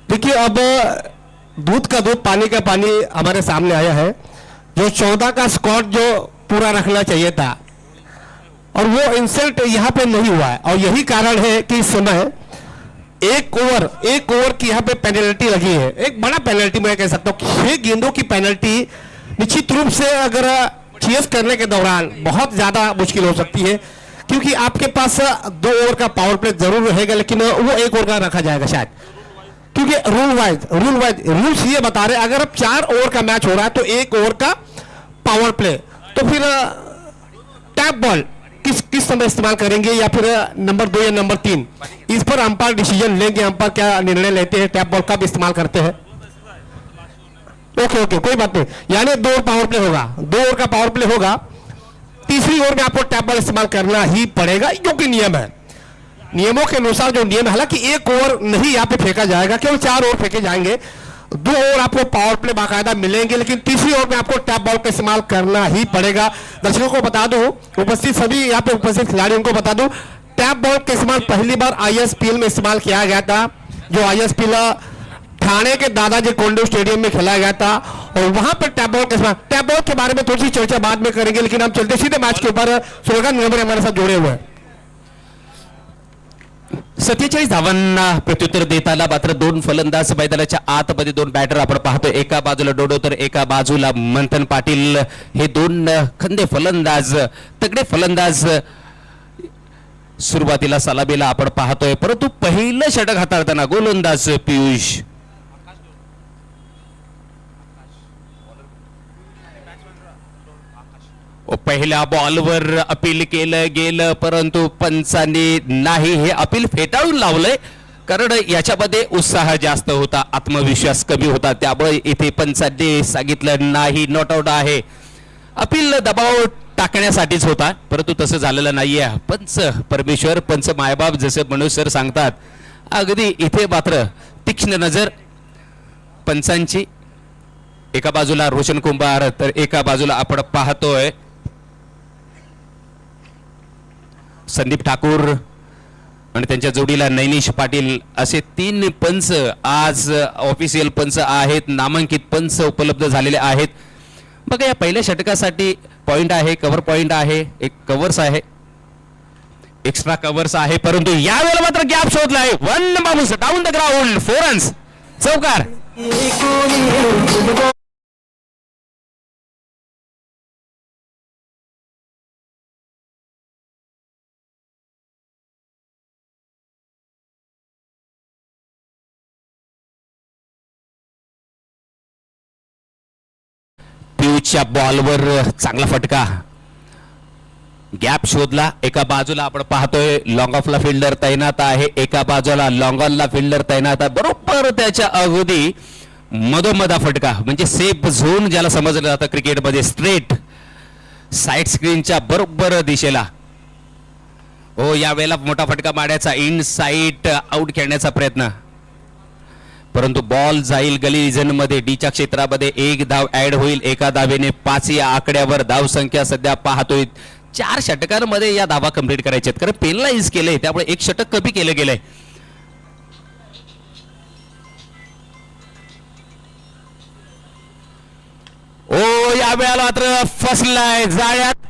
देखिए अब दूध का दूध पानी का पानी हमारे सामने आया है. जो 14 का स्कोर जो पूरा रखना चाहिए था और वो इंसल्ट यहाँ पे नहीं हुआ है, और यही कारण है कि इस समय एक ओवर की यहाँ पे पेनल्टी लगी है. एक बड़ा पेनल्टी मैं कह सकता हूँ, 6 गेंदों की पेनल्टी निश्चित रूप से अगर चेस करने के दौरान बहुत ज्यादा मुश्किल हो सकती है, क्योंकि आपके पास 2 ओवर का पावर प्ले जरूर रहेगा, लेकिन वो 1 ओवर का रखा जाएगा शायद, क्योंकि रूल्स ये बता रहे अगर अब 4 ओवर का मैच हो रहा है तो 1 ओवर का पावर प्ले, तो फिर टैप बॉल किस समय इस्तेमाल करेंगे, या फिर नंबर 2 या नंबर 3, इस पर अंपायर डिसीजन लेंगे। अंपायर क्या निर्णय लेते हैं, टैप बॉल कब इस्तेमाल करते हैं। ओके कोई बात नहीं, यानी 2 ओवर पावर प्ले होगा, 2 ओवर का पावर प्ले होगा, तीसरी ओवर में आपको टैप बॉल इस्तेमाल करना ही पड़ेगा, जो कि नियम है। नियमों के अनुसार जो नियम है, हालांकि 1 ओवर नहीं यहाँ पे फेंका जाएगा, केवल 4 ओवर फेंके जाएंगे, 2 ओवर आपको पावर प्ले बाकायदा मिलेंगे, लेकिन तीसरी ओवर में आपको टैप बॉल का इस्तेमाल करना ही पड़ेगा। दर्शकों को बता दूं, उपस्थित सभी यहाँ पे उपस्थित खिलाड़ियों को बता दूं, टैप बॉल का इस्तेमाल पहली बार ISPL में इस्तेमाल किया गया था, जो ISPL ठाणे के दादाजी कोंडू स्टेडियम में खेला गया था, और वहां पर टैप बॉल का इस्तेमाल, टैप बॉल के बारे में थोड़ी सी चर्चा बाद में करेंगे, लेकिन हम चलते सीधे मैच के ऊपर। सुरगन नंबर हमारे साथ जुड़े हुए हैं। 47 धावांना प्रत्युत्तर देताना मात्र 2 फलंदाज मैदानाच्या आतमध्ये, 2 बॅटर आपण पाहतोय, एका बाजूला डोडो तर एका बाजूला मंथन पाटील, हे 2 खंदे फलंदाज, तगडे फलंदाज सुरुवातीला सलामीला आपण पाहतोय, परंतु पहिलं षटक हाताळताना गोलंदाज पियुष पहिल्या बॉलवर अपील केलं गेलं, परंतु पंचांनी नाही हे अपील फेटाळून लावलंय, कारण याच्यामध्ये उत्साह जास्त होता, आत्मविश्वास कमी होता, त्यामुळे इथे पंचांनी सांगितलं नाही, नॉट आउट आहे। अपील दबाव टाकण्यासाठीच होता, परंतु तसं झालेलं नाहीये। पंच परमेश्वर, पंच मायबाप जसे मनोज सर सांगतात, अगदी इथे मात्र तीक्ष्ण नजर पंचांची, एका बाजूला रोशन कुंभार तर एका बाजूला आपण पाहतोय संदीप ठाकूर आणि त्यांच्या जोडीला नैनिश पाटील, असे 3 पंच आज ऑफिशियल पंच आहेत, नामांकित पंच उपलब्ध झालेले आहेत। बघा, या पहिल्या षटकासाठी पॉइंट आहे, कव्हर पॉइंट आहे, एक कव्हर्स आहे, एक्स्ट्रा कव्हर्स आहे, परंतु यावेळेला मात्र गॅप शोधलाय। 1 बाबूस डाऊन द ग्राउंड, 4 रन्स, चौकार। पियूच्या बॉलवर चांगला फटका, गॅप शोधला, एका बाजूला आपण पाहतोय लॉंग ऑफला फिल्डर तैनात आहे, एका बाजूला लॉंग ऑनला फिल्डर तैनात आहे, बरोबर त्याच्या अगदी मधोमध फटका, म्हणजे सेफ झोन ज्याला समजलं जातं क्रिकेटमध्ये, स्ट्रेट साइड स्क्रीनच्या बरोबर दिशेला। हो, यावेळेला मोठा फटका मारायचा, इन साइड आउट खेळण्याचा प्रयत्न, परंतु बॉल जाईल गलीजन मध्ये, डीच्या क्षेत्रामध्ये 1 धाव ऍड होईल, एका धावेने 5 या आकड्यावर धाव संख्या सध्या पाहतोय। 4 षटकांमध्ये या धावा कंप्लीट करायचे, कारण पेनलाइज केले, त्यामुळे 1 षटक कमी केलं गेलंय। ओ, या वेळेला मात्र फसलाय, जाळ्यात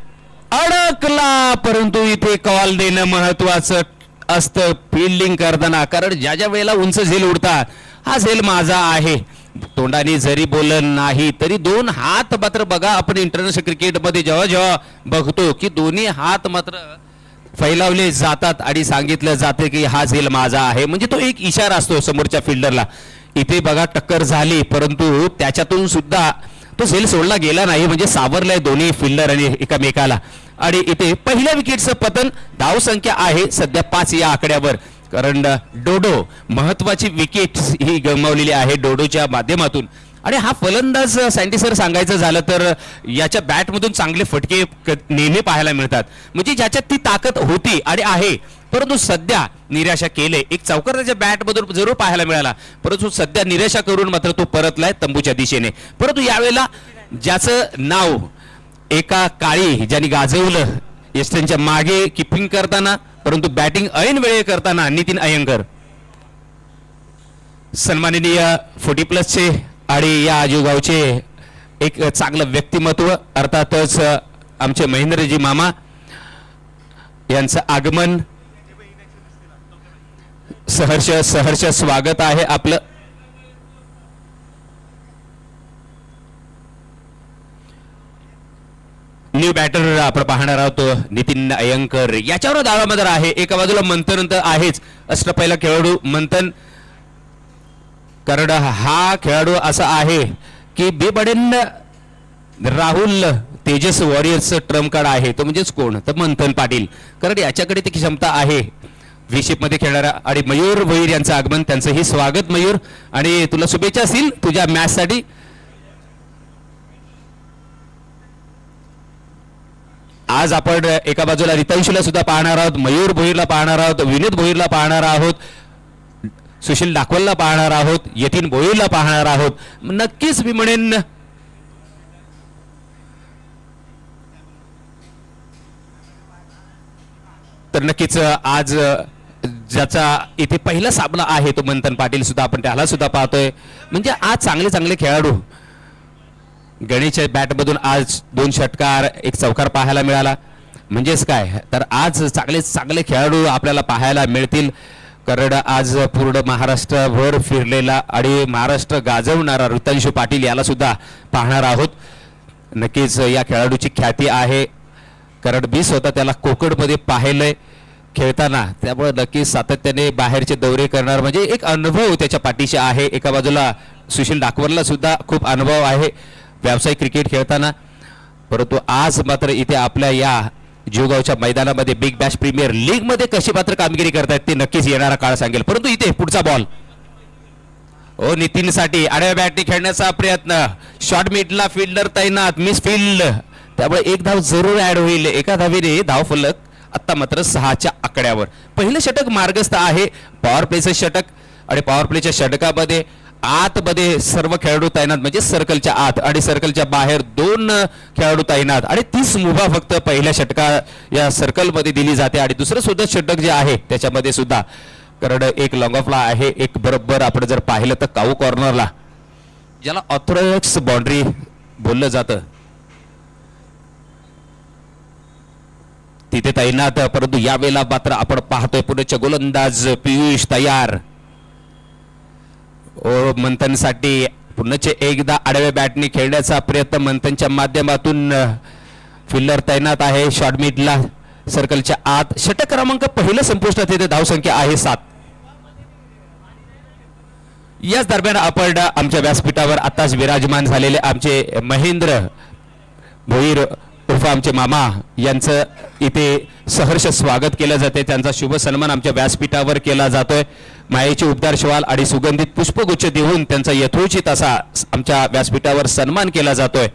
अडकला, परंतु इथे कॉल देणं महत्वाचं असतं फिल्डिंग करताना, कारण ज्या ज्या वेळेला उंच झेल उडतात, हा झेल माझा आहे, तोंडाने जरी बोललं नाही तरी 2 हात मात्र बघा, आपण इंटरनॅशनल क्रिकेटमध्ये जेव्हा जेव्हा बघतो की दोन्ही हात मात्र फैलावले जातात आणि सांगितलं जाते की हा झेल माझा आहे, म्हणजे तो एक इशारा असतो समोरच्या फिल्डरला। इथे बघा टक्कर झाली, परंतु त्याच्यातून सुद्धा तो झेल सोडला गेला नाही, म्हणजे सावरलाय दोन्ही फिल्डर आणि एकमेकाला। आणि इथे पहिल्या विकेटचं पतन, धाव संख्या आहे सध्या 5 या आकड्यावर, कारण डोडो महत्वाची विकेट ही गमावलेली आहे डोडोच्या माध्यमातून। आणि हा फलंदाज सँडी सर सांगायचं झालं तर याच्या बॅटमधून चांगले फटके नेहमी पाहायला मिळतात, म्हणजे ज्याच्यात ती ताकद होती आणि आहे, परंतु सध्या निराशा केले। एक चौकार त्याच्या बॅटमधून जरूर पाहायला मिळाला, परंतु सध्या निराशा करून मात्र तो परतलाय तंबूच्या दिशेने। परंतु यावेळेला ज्याचं नाव एका काळी ज्यांनी गाजवलं एस्टनच्या मागे किपिंग करताना, परंतु बॅटिंग ऐन वेळे करताना, नितीन अय्यंकर, सन्माननीय 40+ आणि या आजूगावचे एक चांगलं व्यक्तिमत्व, अर्थातच आमचे महेंद्रजी मामा यांचं आगमन, सहर्ष स्वागत आहे आपलं। न्यू बॅटर आपण पाहणार आहोत नितीन अय्यंकर. याच्यावर दावामध्ये आहे. एका बाजूला मंथन तर आहेच, अष्टपैला खेळाडू मंथन. कारण हा खेळाडू असा आहे की बेबडेन राहुल तेजस वॉरियर्सचं ट्रम्प कार्ड आहे. तो म्हणजेच कोण, तर मंथन पाटील. कारण याच्याकडे ती क्षमता आहे विशिप मध्ये खेळणारा. आणि मयूर भोईर यांचं आगमन, त्यांचंही स्वागत मयूर, आणि तुला शुभेच्छा असतील तुझ्या मॅच साठी. आज आपण एका बाजूला रितांशूला सुद्धा पाहणार आहोत, मयूर भोईरला पाहणार आहोत, विनीत भोईरला पाहणार आहोत, सुशील डाकवलला पाहणार आहोत, यतीन भोईरला पाहणार आहोत. नक्कीच मी म्हणेन तर नक्कीच आज ज्याचा इथे पहिला सामना आहे तो मंथन पाटील सुद्धा, आपण त्याला सुद्धा पाहतोय. म्हणजे आज चांगले चांगले खेळाडू. गणेशच्या बॅटमधून आज 2 षटकार 1 चौकार पाहायला मिळाला. म्हणजेच काय, तर आज चांगले चांगले खेळाडू आपल्याला पाहायला मिळतील. कारण आज पूर्ण महाराष्ट्रभर फिरलेला आणि महाराष्ट्र गाजवणारा ऋतांशू पाटील याला सुद्धा पाहणार आहोत. नक्कीच या खेळाडूची ख्याती आहे, कारण मी स्वतः त्याला कोकणमध्ये पाहिलंय खेळताना. त्यामुळे नक्कीच सातत्याने बाहेरचे दौरे करणार, म्हणजे एक अनुभव त्याच्या पाठीशी आहे. एका बाजूला सुशील डाकवरला सुद्धा खूप अनुभव आहे व्यावसायिक क्रिकेट खेळताना. परंतु आज मात्र इथे आपल्या या जीवगावच्या मैदानामध्ये बिग बॅश प्रीमियर लीग मध्ये कशी मात्र कामगिरी करतायत ते नक्कीच येणारा काळ सांगेल. परंतु इथे पुढचा बॉल ओ नितीनसाठी आडव्या बॅटने खेळण्याचा प्रयत्न. शॉर्ट मिडला फिल्डर तैनात, मिस फील्ड, त्यामुळे 1 धाव जरूर ऍड होईल. एका धावेने धाव फलक आता मात्र 6च्या आकड्यावर. पहिलं षटक मार्गस्थ आहे, पॉवर प्लेचं षटक. आणि पॉवर प्लेच्या षटकामध्ये आतमध्ये सर्व खेळाडू तैनात, म्हणजे सर्कलच्या आत आणि सर्कलच्या बाहेर 2 खेळाडू तैनात. आणि 30 मुभा फक्त पहिल्या षटका या सर्कलमध्ये दिली जाते. आणि दुसरं सुद्धा षटक जे आहे त्याच्यामध्ये सुद्धा, कारण एक लॉंग ऑफला आहे, एक बरोबर आपण जर पाहिलं तर काऊ कॉर्नरला, ज्याला ऑर्थोडॉक्स बाउंड्री बोललं जातं, तिथे तैनात. परंतु यावेळेला मात्र आपण पाहतोय पुण्याचे गोलंदाज पियुष तयार. ओ मंथनसाठी पुन्हाचे एकदा आडव्या बॅटने खेळण्याचा प्रयत्न. मंथनच्या माध्यमातून फिल्डर तैनात आहे शॉर्ट मिडला सर्कलच्या आत. षटक क्रमांक पहिलं संपुष्टात येते, धावसंख्या आहे 7. याच दरम्यान आपण आमच्या व्यासपीठावर आताच विराजमान झालेले आमचे महेंद्र भोईर उर्फ आमचे मामा यांचं इथे सहर्ष स्वागत केलं जाते. त्यांचा शुभ सन्मान आमच्या व्यासपीठावर केला जातोय. मायेचे उबदार शवाल आणि सुगंधित पुष्पगुच्छ देऊन त्यांचा यथोचित असा आमच्या व्यासपीठावर सन्मान केला जातोय.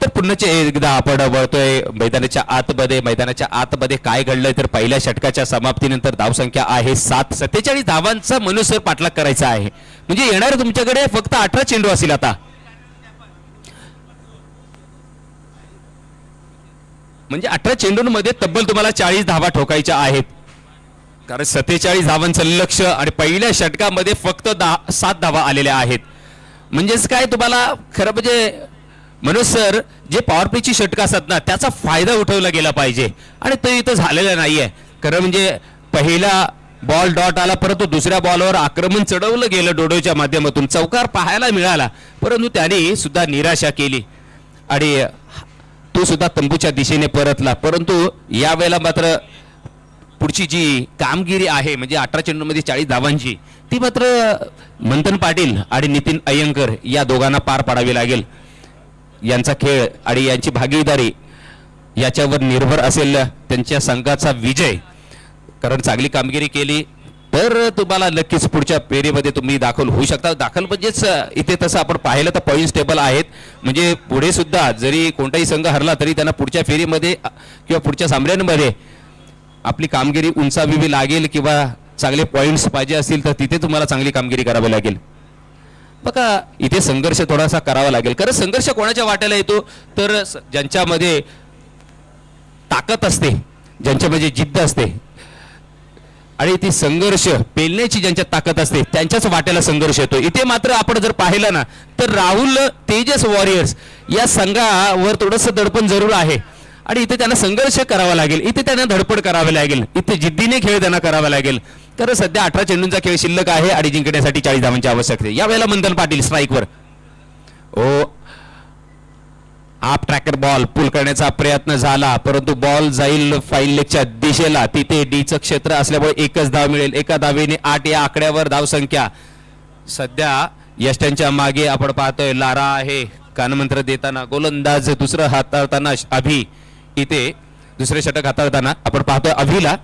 तर पुन्हा एकदा आपण वळतोय मैदानाच्या आतमध्ये. मैदानाच्या आतमध्ये काय घडलंय तर पहिल्या षटकाच्या समाप्तीनंतर धावसंख्या आहे 7. 47 धावांचा मनुष्य पाठलाग करायचा आहे. म्हणजे येणार तुमच्याकडे फक्त 18 चेंडू असतील आता. म्हणजे 18 चेंडूंमध्ये तब्बल तुम्हाला 40 धावा ठोकायच्या आहेत. कारण 47 धावांचं लक्ष आणि पहिल्या षटकामध्ये फक्त 7 धावा आलेल्या आहेत. म्हणजेच काय, तुम्हाला खरं म्हणजे मनोज सर, जे पॉवर प्लेची षटकं असतात ना त्याचा फायदा उठवला गेला पाहिजे, आणि तो इथं झालेला नाहीये. खरं म्हणजे पहिला बॉल डॉट आला, परंतु दुसऱ्या बॉलवर आक्रमण चढवलं गेलं डोडोच्या माध्यमातून. चौकार पाहायला मिळाला, परंतु त्याने सुद्धा निराशा केली आणि तो सुद्धा तंबूच्या दिशेने परतला. परंतु यावेळेला मात्र पुढची जी कामगिरी आहे, म्हणजे 18 चेंडूमध्ये 40 धावांची, ती मात्र मंथन पाटील आणि नितीन अय्यंकर या दोघांना पार पाडावी लागेल. यांचा खेळ आणि यांची भागीदारी याच्यावर निर्भर असेल त्यांच्या संघाचा विजय. कारण चांगली कामगिरी केली तर तुम्हाला नक्कीच पुढच्या फेरीमध्ये तुम्ही दाखल होऊ शकता. दाखल म्हणजेच इथे तसं आपण पाहिलं तर पॉईंट्स टेबल आहेत, म्हणजे पुढे सुद्धा जरी कोणताही संघ हरला तरी त्यांना पुढच्या फेरीमध्ये किंवा पुढच्या सामन्यांमध्ये आपली कामगिरी उंचावी लागेल, किंवा चांगले पॉईंट्स पाहिजे असतील तर तिथे तुम्हाला चांगली कामगिरी करावी लागेल. बघा इथे संघर्ष थोडासा करावा लागेल. कारण संघर्ष कोणाच्या वाट्याला येतो तर ज्यांच्यामध्ये ताकद असते, ज्यांच्यामध्ये जिद्द असते आणि ती संघर्ष पेलण्याची ज्यांच्या ताकद असते त्यांच्याच वाट्याला संघर्ष येतो. इथे मात्र आपण जर पाहिलं ना तर राहुल तेजस वॉरियर्स या संघावर थोडंसं दडपण जरूर आहे आणि इथे त्यांना संघर्ष करावा लागेल, इथे त्यांना धडपड करावी लागेल, इथे जिद्दीने खेळ त्यांना करावा लागेल. तर सध्या 18 चेंडूंचा खेळ शिल्लक आहे आणि जिंकण्यासाठी 40 धावांची आवश्यकता आहे. यावेळेला मंथन पाटील स्ट्राईकवर. आप ट्रॅकर बॉल पुल करण्याचा प्रयत्न झाला, परंतु बॉल जाईल फाईन लेगच्या दिशेला. तिथे डीचं क्षेत्र असल्यामुळे एकच धाव मिळेल. एका धावेने 8 या आकड्यावर धावसंख्या. सध्या यष्ट्यांच्या मागे आपण पाहतोय लारा आहे कानमंत्र देताना. गोलंदाज दुसरं हाताळताना अभि. इथे दुसरे षटक हाताळताना आपण पाहतोय अभिला.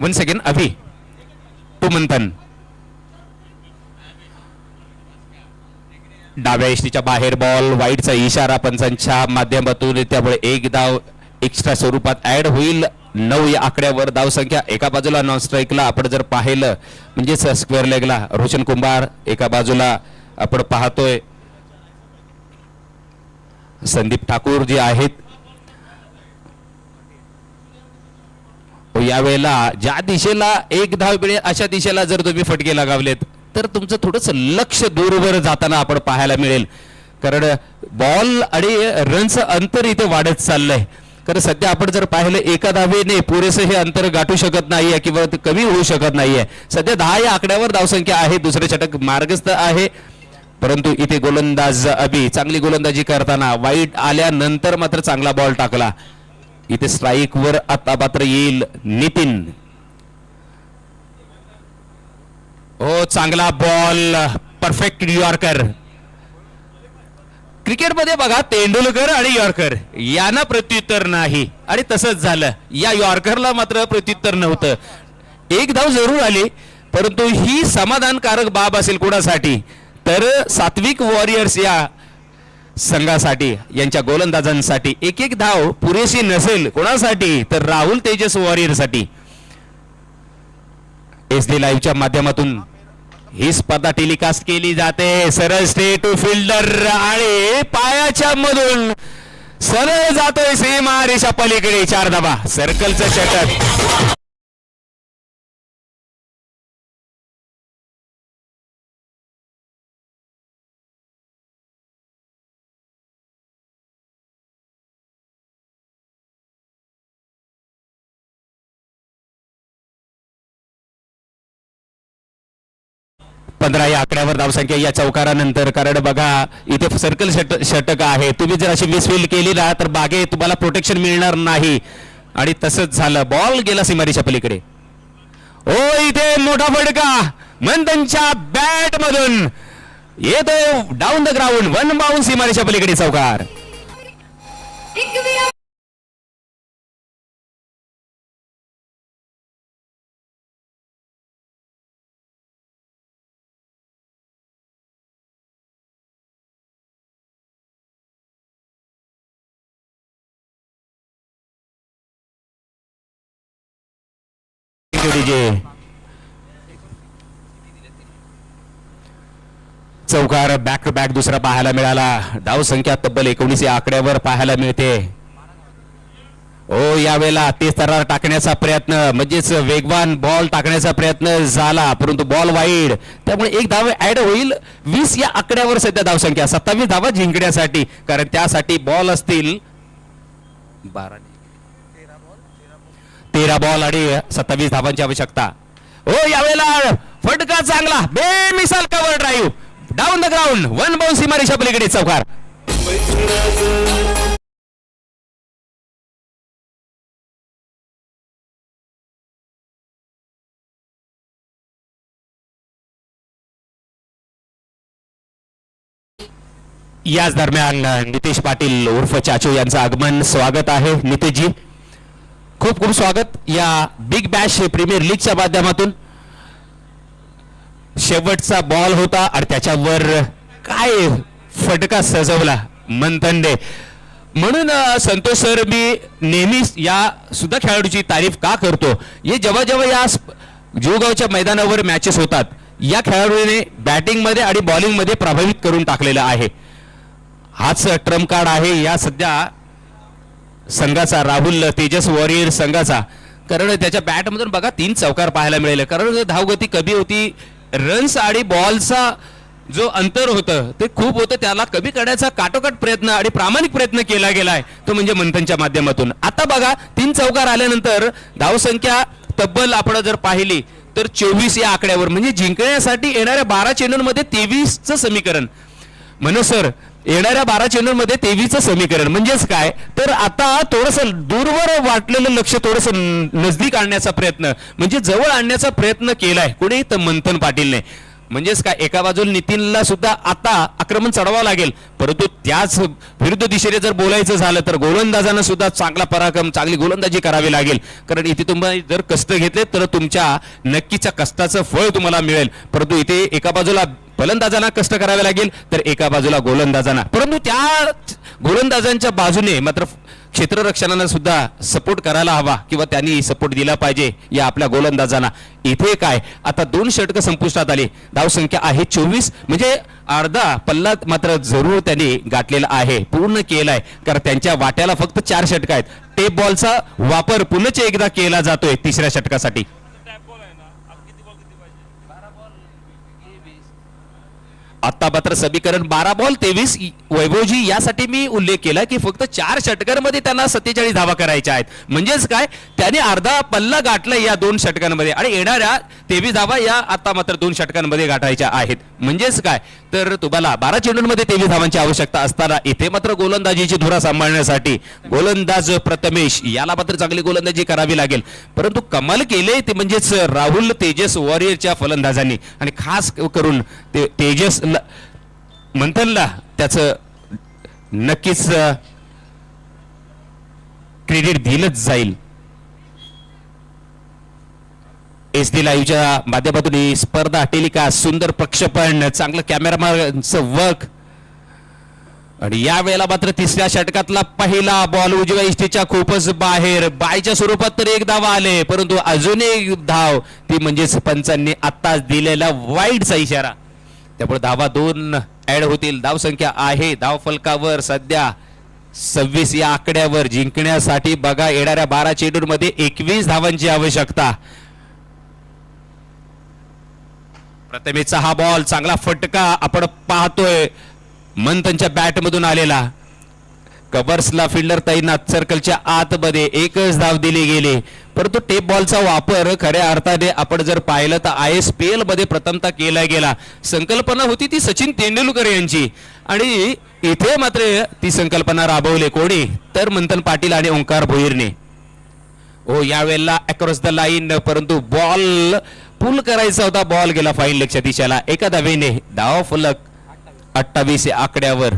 1 सेकंड. अभि टू मंथन. डाव्या यष्टीच्या बाहेर बॉल. वाईडचा इशारा पंचांच्या माध्यमातून, त्यामुळे एक धाव एक्स्ट्रा स्वरूपात ऍड होईल. 9 या आकड्यावर धावसंख्या. एका बाजूला नॉन स्ट्राईकला आपण जर पाहिलं म्हणजेच स्क्वेअर लेगला रोशन कुंभार, एका बाजूला आपण पाहतोय संदीप ठाकूर जे आहेत. यावेळेला ज्या दिशेला एक धाव मिळेल अशा दिशेला जर तुम्ही फटके लगावलेत तर तुमचं थोडंसं लक्ष दूरवर जाताना आपण पाहायला मिळेल. कारण बॉल आणि रनचं अंतर इथे वाढत चाललंय. कारण सध्या आपण जर पाहिलं एका धावेने पुरेसं हे अंतर गाठू शकत नाहीये किंवा कमी होऊ शकत नाहीये. सध्या 10 या आकड्यावर धावसंख्या आहे. दुसरे षटक मार्गस्थ आहे, परंतु इथे गोलंदाज अभि चांगली गोलंदाजी करताना वाईट आल्यानंतर मात्र चांगला बॉल टाकला. इथे स्ट्राईक वर आता मात्र येईल नितीन. हो, चांगला बॉल, परफेक्ट यॉर्कर. क्रिकेटमध्ये बघा तेंडुलकर आणि यॉर्कर यांना प्रत्युत्तर नाही, आणि तसंच झालं. या यॉर्करला मात्र प्रत्युत्तर नव्हतं. एक धाव जरूर आली, परंतु ही समाधानकारक बाब असेल कोणासाठी तर सात्विक वॉरियर्स या संघासाठी, यांच्या गोलंदाजांसाठी. एक धाव पुरेशी नसेल कोणासाठी तर राहुल तेजस वॉरियरसाठी. SD लाईव्हच्या माध्यमातून ही स्पर्धा टेलिकास्ट केली जाते. सरळ स्ट्रेट टू फिल्डर आणि पायाच्या मधून सरळ जातोय सीमा रेषा पलीकडे. 4 धावा. सर्कलचं षटक. पंधरा या आकड्यावर धावसंख्या या चौकारानंतर. कारण बघा इथे सर्कल षटक आहे. तुम्ही जर अशी मिसफील्ड केली ना तर बागे तुम्हाला प्रोटेक्शन मिळणार नाही, आणि तसंच झालं. बॉल गेला सीमारेषा पलीकडे. ओ, इथे मोठा फटका मंथनच्या बॅट मधून येतो डाऊन द ग्राउंड. 1 बाउंड सीमारेषा पलीकडे चौकार. चौकार बॅक टू बॅक दुसरा पाहायला मिळाला. धावसंख्या तब्बल 19 या आकड्यावर पाहायला मिळते. ओ, यावेळेला तेज तरार टाकण्याचा प्रयत्न म्हणजेच वेगवान बॉल टाकण्याचा प्रयत्न झाला, परंतु बॉल वाईड, त्यामुळे एक धाव ऍड होईल. 20 या आकड्यावर सध्या धावसंख्या. 27 धावा जिंकण्यासाठी, कारण त्यासाठी बॉल असतील 13 बॉल आणि 27 धावांची आवश्यकता. हो, यावेळेला फटका चांगला, बेमिसाल cover drive down the ground. 1 bound सीमारेषा पलीकडे चौकार. याच दरम्यान नितेश पाटील उर्फ चाचू यांचं आगमन. स्वागत आहे नितेशजी, खूप खूप स्वागत या बिग बॅश प्रीमियर लीगच्या माध्यमातून. शेवटचा बॉल होता आणि त्याच्यावर काय फटका सजवला मंथनने. म्हणून संतोष सर, मी नेहमीच या सुद्धा खेळाडूची तारीफ का करतो, हे जेव्हा जेव्हा या जीवगावच्या मैदानावर मॅचेस होतात, या खेळाडूने बॅटिंग मध्ये आणि बॉलिंग मध्ये प्रभावित करून टाकलेलं आहे. हाच ट्रम्प कार्ड आहे या सध्या संघाचा, राहुल तेजस वॉरियर संघाचा. कारण त्याच्या बॅट मधून बघा 3 चौकार पाहायला मिळाले. कारण धावगती कमी होती, रन्स आणि बॉलचा जो अंतर होतं ते खूप होतं, त्याला कमी करण्याचा काटोकाट प्रयत्न आणि प्रामाणिक प्रयत्न केला गेलाय, तो म्हणजे मंथनच्या माध्यमातून. आता बघा 3 चौकार आल्यानंतर धावसंख्या तब्बल आपण जर पाहिली तर 24 या आकड्यावर, म्हणजे जिंकण्यासाठी येणाऱ्या 12 चेंडूंमध्ये 23चं समीकरण. मनोज सर, येणाऱ्या 12 चेंडूंमध्ये 23चं समीकरण म्हणजेच काय तर आता थोडंसं दूरवर वाटलेलं लक्ष थोडंसं नजदीक आणण्याचा प्रयत्न म्हणजे जवळ आणण्याचा प्रयत्न केलाय कोणी तर मंथन पाटीलने. म्हणजेच काय एका बाजूला नितीनला सुद्धा आता आक्रमण चढवावं लागेल परंतु त्याच विरुद्ध दिशेने जर बोलायचं झालं तर गोलंदाजांना सुद्धा चांगला पराक्रम चांगली गोलंदाजी करावी लागेल कारण इथे तुम्ही जर कष्ट घेतले तर तुमच्या नक्कीच्या कष्टाचं फळ तुम्हाला मिळेल. परंतु इथे एका बाजूला फलंदाजांना कष्ट करावे लागेल तर एका बाजूला गोलंदाजांना परंतु त्या गोलंदाजांच्या बाजूने मात्र क्षेत्ररक्षणाला सुद्धा सपोर्ट करायला हवा किंवा त्यांनी सपोर्ट दिला पाहिजे या आपल्या गोलंदाजांना. इथे काय आता 2 षटकं संपुष्टात आली धावसंख्या आहे 24 म्हणजे अर्धा पल्ला मात्र जरूर त्यांनी गाठलेला आहे पूर्ण केलाय कारण त्यांच्या वाट्याला फक्त 4 षटकं आहेत. टेप बॉलचा वापर पुन्हा एकदा केला जातोय तिसऱ्या षटकासाठी. आता मात्र समीकरण 12 बॉल 23 वैभवजी यासाठी मी उल्लेख केला की फक्त 4 षटकांमध्ये त्यांना 47 धावा करायच्या आहेत म्हणजेच काय त्यांनी अर्धा पल्ला गाठला या 2 षटकांमध्ये आणि येणाऱ्या 23 धावा या आता मात्र 2 षटकांमध्ये गाठायच्या आहेत. म्हणजेच काय तर तुम्हाला 12 चेंडूंमध्ये 23 धावांची आवश्यकता असताना इथे मात्र गोलंदाजीची धुरा सांभाळण्यासाठी गोलंदाज प्रथमेश याला मात्र चांगली गोलंदाजी करावी लागेल. परंतु कमाल केले ते म्हणजेच राहुल तेजस वॉरियरच्या फलंदाजांनी आणि खास करून ते तेजस मंथनला त्याचं नक्कीच क्रेडिट दिलंच जाईल. SD लाईव्हच्या माध्यमातून ही स्पर्धा टेलिकास्ट सुंदर प्रक्षेपण चांगलं कॅमेरामॅनचं वर्क आणि या वेळेला मात्र तिसऱ्या षटकातला पहिला बॉल उजव्या इष्टीच्या खूपच बाहेर बायच्या स्वरूपात तर 1 धाव आले परंतु अजून एक धाव ती म्हणजेच पंचांनी आत्ताच दिलेला वाईडचा इशारा त्यामुळे धावा 2 ऍड होतील. धावसंख्या आहे धाव फलकावर सध्या 26 या आकड्यावर जिंकण्यासाठी बघा येणाऱ्या 12 चेंडूंमध्ये 21 धावांची आवश्यकता. प्रथमेशचा हा बॉल चांगला फटका आपण पाहतोय मंथनच्या बॅट मधून आलेला कव्हर्सला फिल्डर तैनात सर्कलच्या आतमध्ये एकच धाव दिली गेली परंतु टेप बॉलचा वापर खऱ्या अर्थाने आपण जर पाहिलं तर ISPL मध्ये प्रथमतः केला गेला. संकल्पना होती ती सचिन तेंडुलकर यांची आणि इथे मात्र ती संकल्पना राबवली कोणी तर मंथन पाटील आणि ओंकार भोईरने. हो यावेळेला अक्रॉस द लाईन परंतु बॉल पुल करायचा होता बॉल गेला फाईन लेगच्या दिशेला. एका धावेने धाव फलक 28 या आकड्यावर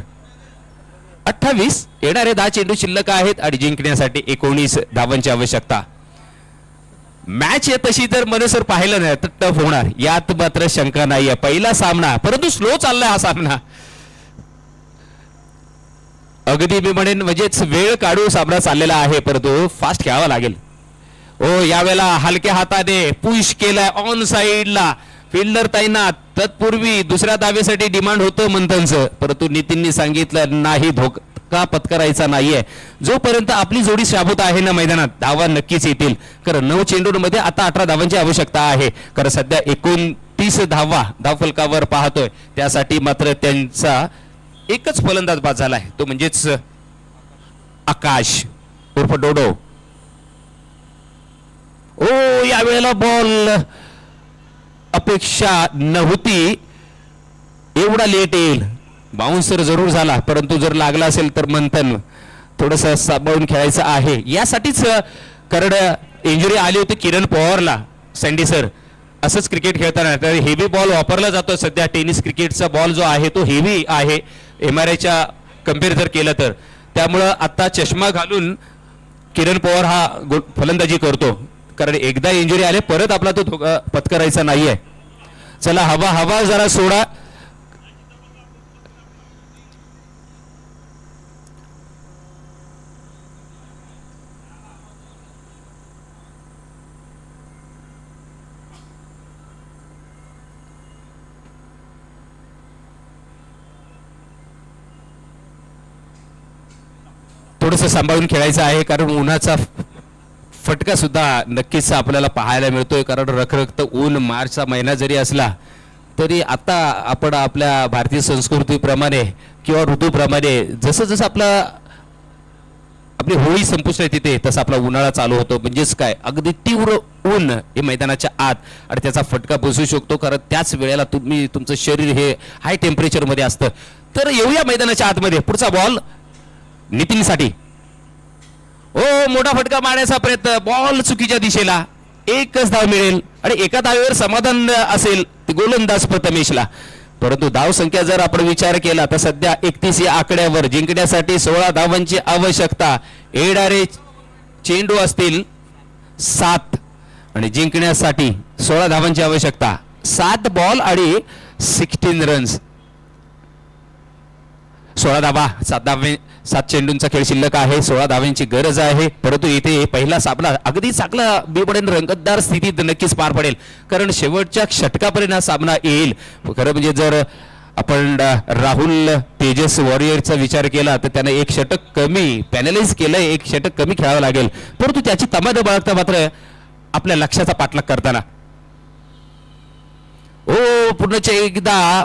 28 येणारे 10 चेंडू शिल्लक आहेत आणि जिंकण्यासाठी 19 धावांची आवश्यकता. मॅच तशी जर मनसर पाहिलं नाही तर टफ होणार यात मात्र शंका नाहीये. पहिला सामना परंतु स्लो चाललाय हा सामना अगदी मी म्हणेन म्हणजेच वेळ काढून सामना चाललेला आहे परंतु फास्ट खेळावा लागेल. ओ यावेळेला हलक्या हाताने पुश केलाय ऑन साइडला फिल्डर तैनात. तत्पूर्वी दुसऱ्या धावेसाठी डिमांड होतं मंथनचं परंतु नितीननी सांगितलं नाही धोका पत्करायचा नाहीये जोपर्यंत आपली जोडी शाबूत आहे ना मैदानात धावा नक्कीच येतील. कारण 9 चेंडूंमध्ये आता 18 धावांची आवश्यकता आहे कारण सध्या 29 धावा धावफलकावर पाहतोय त्यासाठी मात्र त्यांचा एकच फलंदाज बाद झालाय तो म्हणजेच आकाश उर्फ डोडो. ओ यावेळेला बॉल अपेक्षा नव्हती एवढा लेट येईल बाउन्सर जरूर झाला परंतु जर लागला असेल तर मंथन थोडस सांभाळून खेळायचं आहे यासाठीच कारण इंजुरी आली होती किरण पवारला सँडी सर असंच क्रिकेट खेळताना तर हेवी बॉल वापरला जातो सध्या टेनिस क्रिकेटचा बॉल जो आहे तो हेवी आहे MRIच्या कम्पेअर जर केलं तर त्यामुळं आता चष्मा घालून किरण पवार हा फलंदाजी करतो कारण एकदा इंजुरी आले परत आपला तो धोका पत्करायचा नाहीये. चला हवा जरा सोडा थोडंसं सांभाळून खेळायचं आहे कारण उन्हाचा फटका सुद्धा नक्कीच आपल्याला पाहायला मिळतोय कारण रखरखत ऊन मार्चचा महिना जरी असला तरी आता आपण आपल्या भारतीय संस्कृतीप्रमाणे किंवा ऋतूप्रमाणे जसं जसं आपली होळी संपुष्टात तिथे तसा आपला उन्हाळा चालू होतो म्हणजेच काय अगदी तीव्र ऊन हे मैदानाच्या आत आणि त्याचा फटका बसू शकतो कारण त्याच वेळेला तुमचं शरीर हे हाय टेम्परेचर मध्ये असतं तर येऊया मैदानाच्या आतमध्ये. पुढचा बॉल नितीनसाठी. ओ मोठा फटका मारण्याचा प्रयत्न, बॉल चुकीच्या दिशेला. एकच धाव मिळेल आणि एका धावेवर समाधान असेल गोलंदाज प्रथमेशला. परंतु धाव संख्या जर आपण विचार केला तर सध्या 31 या आकड्यावर जिंकण्यासाठी 16 धावांची आवश्यकता. येणारे चेंडू असतील 7 आणि जिंकण्यासाठी 16 धावांची आवश्यकता. 7 बॉल आणि 16 रन्स. 16 धावा, 7 चेंडूंचा खेळ शिल्लक आहे. 16 धावांची गरज आहे. परंतु इथे पहिला सामना अगदी चांगला मी म्हणेन रंगतदार स्थितीत नक्कीच पार पडेल, कारण शेवटच्या षटकापर्यंत हा सामना येईल. खरं म्हणजे जर आपण राहुल तेजस वॉरियरचा विचार केला तर त्याने एक षटक कमी पॅनलाइज केलंय, एक षटक कमी खेळावं लागेल. परंतु त्याची तमा न बाळगता मात्र आपल्या लक्ष्याचा पाठलाग करताना पुन्हा एकदा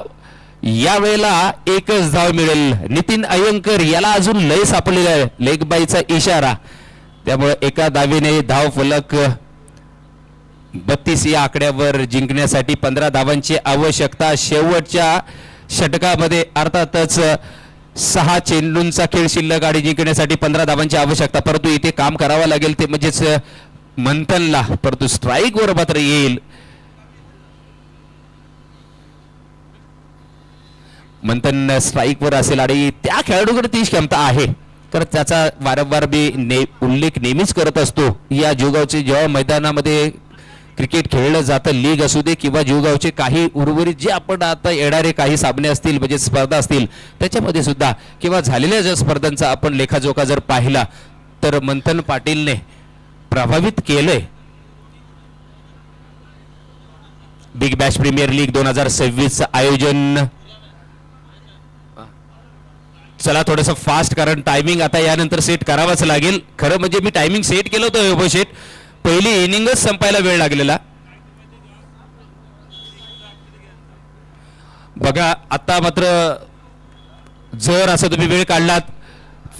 यावेळेला एकच धाव मिळेल. नितीन अय्यंकर याला अजून लय सापडलेला आहे, लेग बाईचा इशारा. त्यामुळे एका धावेने धाव फलक 32 या आकड्यावर जिंकण्यासाठी 15 धावांची आवश्यकता. शेवटच्या षटकामध्ये अर्थातच 6 चेंडूंचा खेळ शिल्लक आणि जिंकण्यासाठी 15 धावांची आवश्यकता. परंतु इथे काम करावं लागेल ते म्हणजेच मंथनला. परंतु स्ट्राईक वर मात्र येईल. मंथन स्ट्राईक वर असेल आणि त्या खेळाडूकडे ती क्षमता आहे, तर त्याचा वारंवार मी उल्लेख नेहमीच करत असतो. या जुगावचे जेव्हा मैदानामध्ये क्रिकेट खेळलं जातं, लीग असू दे किंवा जुगावचे काही उर्वरित जे आपण आता येणारे काही सामने असतील म्हणजे स्पर्धा असतील त्याच्यामध्ये सुद्धा किंवा झालेल्या ज्या स्पर्धांचा आपण लेखाजोखा जर पाहिला तर मंथन पाटीलने प्रभावित केलंय. बिग बॅश प्रीमियर लीग 2026 आयोजन. चला थोडंसं फास्ट, कारण टायमिंग आता यानंतर सेट करावाच लागेल. खरं म्हणजे मी टायमिंग सेट केलं होतं वैभव शेठ, पहिली इनिंगच संपायला वेळ लागलेला. बघा आता मात्र जर असं तुम्ही वेळ काढलात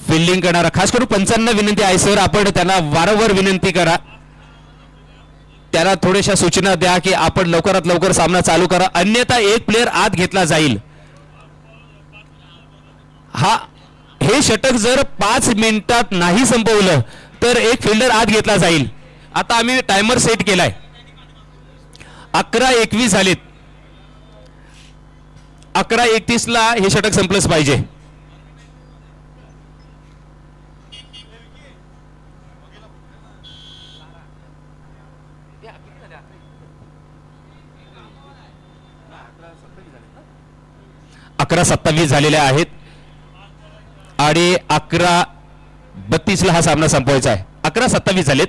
फिल्डिंग करणारा, खास करून पंचांना विनंती आहे सर, आपण त्यांना वारंवार विनंती करा, त्यांना थोड्याशा सूचना द्या की आपण लवकरात लवकर सामना चालू करा, अन्यथा एक प्लेअर आत घेतला जाईल. हे षटक जर 5 मिनिटात नाही संपवलं तर एक फिल्डर आत घेतला जाईल. आता आम्ही टायमर सेट केलाय, 11:21 झालेत. 11:31 ला हे षटक संपलंच पाहिजे. अकरा 27 झालेले आहेत आणि 11:32 ला हा सामना संपवायचा आहे. 11:27 झालेत.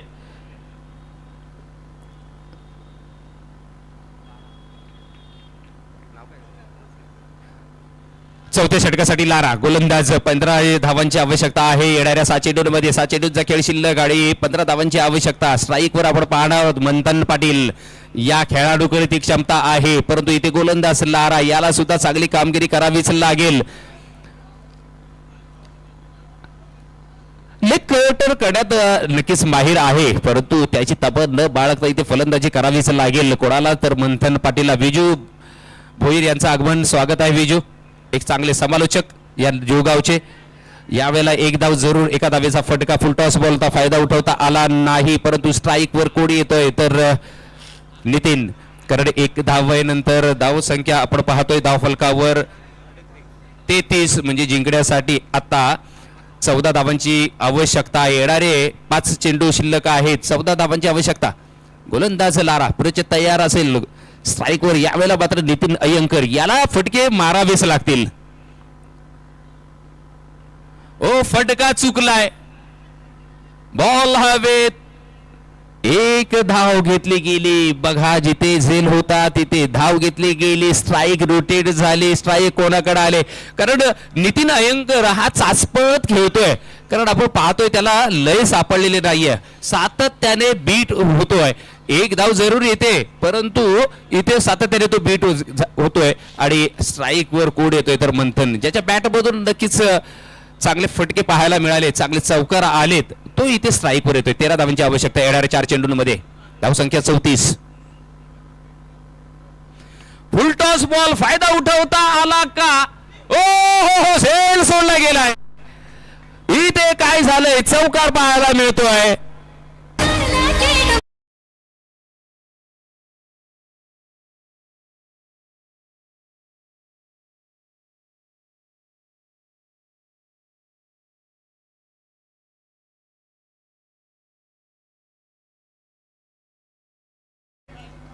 चौथ्या षटकासाठी लारा गोलंदाज. 15 धावांची आवश्यकता आहे. येणाऱ्या 6 चेंडूंमध्ये 6 चेंडूंचा खेळ शिल्लक आणि 15 धावांची आवश्यकता. स्ट्राईकवर आपण पाहणार आहोत मंथन पाटील. या खेळाडूकडे ती क्षमता आहे, परंतु इथे गोलंदाज लारा याला सुद्धा चांगली कामगिरी करावीच लागेल. लेग कटर करण्यात नक्कीच माहीर आहे, परंतु त्याची तब्येत न बाळगता इथे फलंदाजी करावीच लागेल कोणाला तर मंथन पाटीलला. विजू भोईर यांचं आगमन, स्वागत आहे विजू. एक चांगले समालोचक या जोगावचे. यावेळेला एक धाव जरूर, एका धावेचा फटका फुलटॉस बॉलचा फायदा उठवता आला नाही, परंतु स्ट्राईक वर कोडी येतोय तर नितीन. कारण एक धावेनंतर धाव संख्या आपण पाहतोय धाव फलकावर 33, म्हणजे जिंकण्यासाठी आता 14 धावांची आवश्यकता. येणारे 5 चेंडू शिल्लक आहेत. 14 धावांची आवश्यकता. गोलंदाज लारा पुढे तयार असेल. स्ट्राईकवर यावेळेला मात्र नितीन अय्यंकर याला फटके मारावेच लागतील. ओ फटका चुकलाय. बॉल हवेत. एक धाव घेतली गेली. बघा जिथे झेल होता तिथे धाव घेतली गेली. स्ट्राईक रोटेट झाली. स्ट्राईक कोणाकडे आले, कारण नितीन अय्यंकर हा चाचपत खेळतोय. कारण आपण पाहतोय त्याला लय सापडलेले नाहीये, सातत्याने बीट होतोय. एक धाव जरूर येते, परंतु इथे सातत्याने तो बीट होतोय आणि स्ट्राईक वर कोड येतोय तर मंथन, ज्याच्या बॅट मधून नक्कीच चांगले फटके पाहायला मिळाले, चांगले चौकार आलेत, तो इथे स्ट्राईक वर येतोय. 13 धावांची आवश्यकता येणाऱ्या 4 चेंडूंमध्ये. धाव संख्या 34. फुलटॉस बॉल फायदा उठवता आला का? ओ हो झालंय, चौकार पाहायला मिळतोय.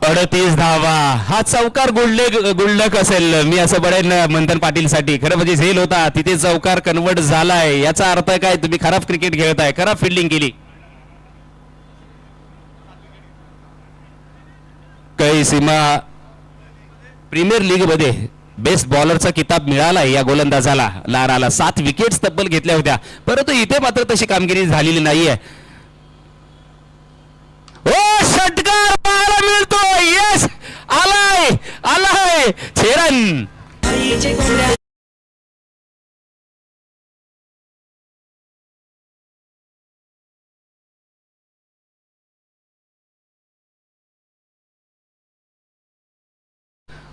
अडतीस धावा, हा चौकार गुल्लक असेल. मी असं बरेन मंथन पाटील साठी. खरं म्हणजे झेल होता, तिथे चौकार कन्वर्ट झालाय. याचा अर्थ काय, तुम्ही खराब क्रिकेट खेळताय, खराब फिल्डिंग केली. काही सीमा प्रीमियर लीग मध्ये बेस्ट बॉलरचा किताब मिळाला या गोलंदाजाला, लाराला. 7 विकेट्स तब्बल घेतल्या होत्या, परंतु इथे मात्र तशी कामगिरी झालेली नाहीये. ओ षटकार पाहायला मिळतो. येस, आलाय आलाय छेरन.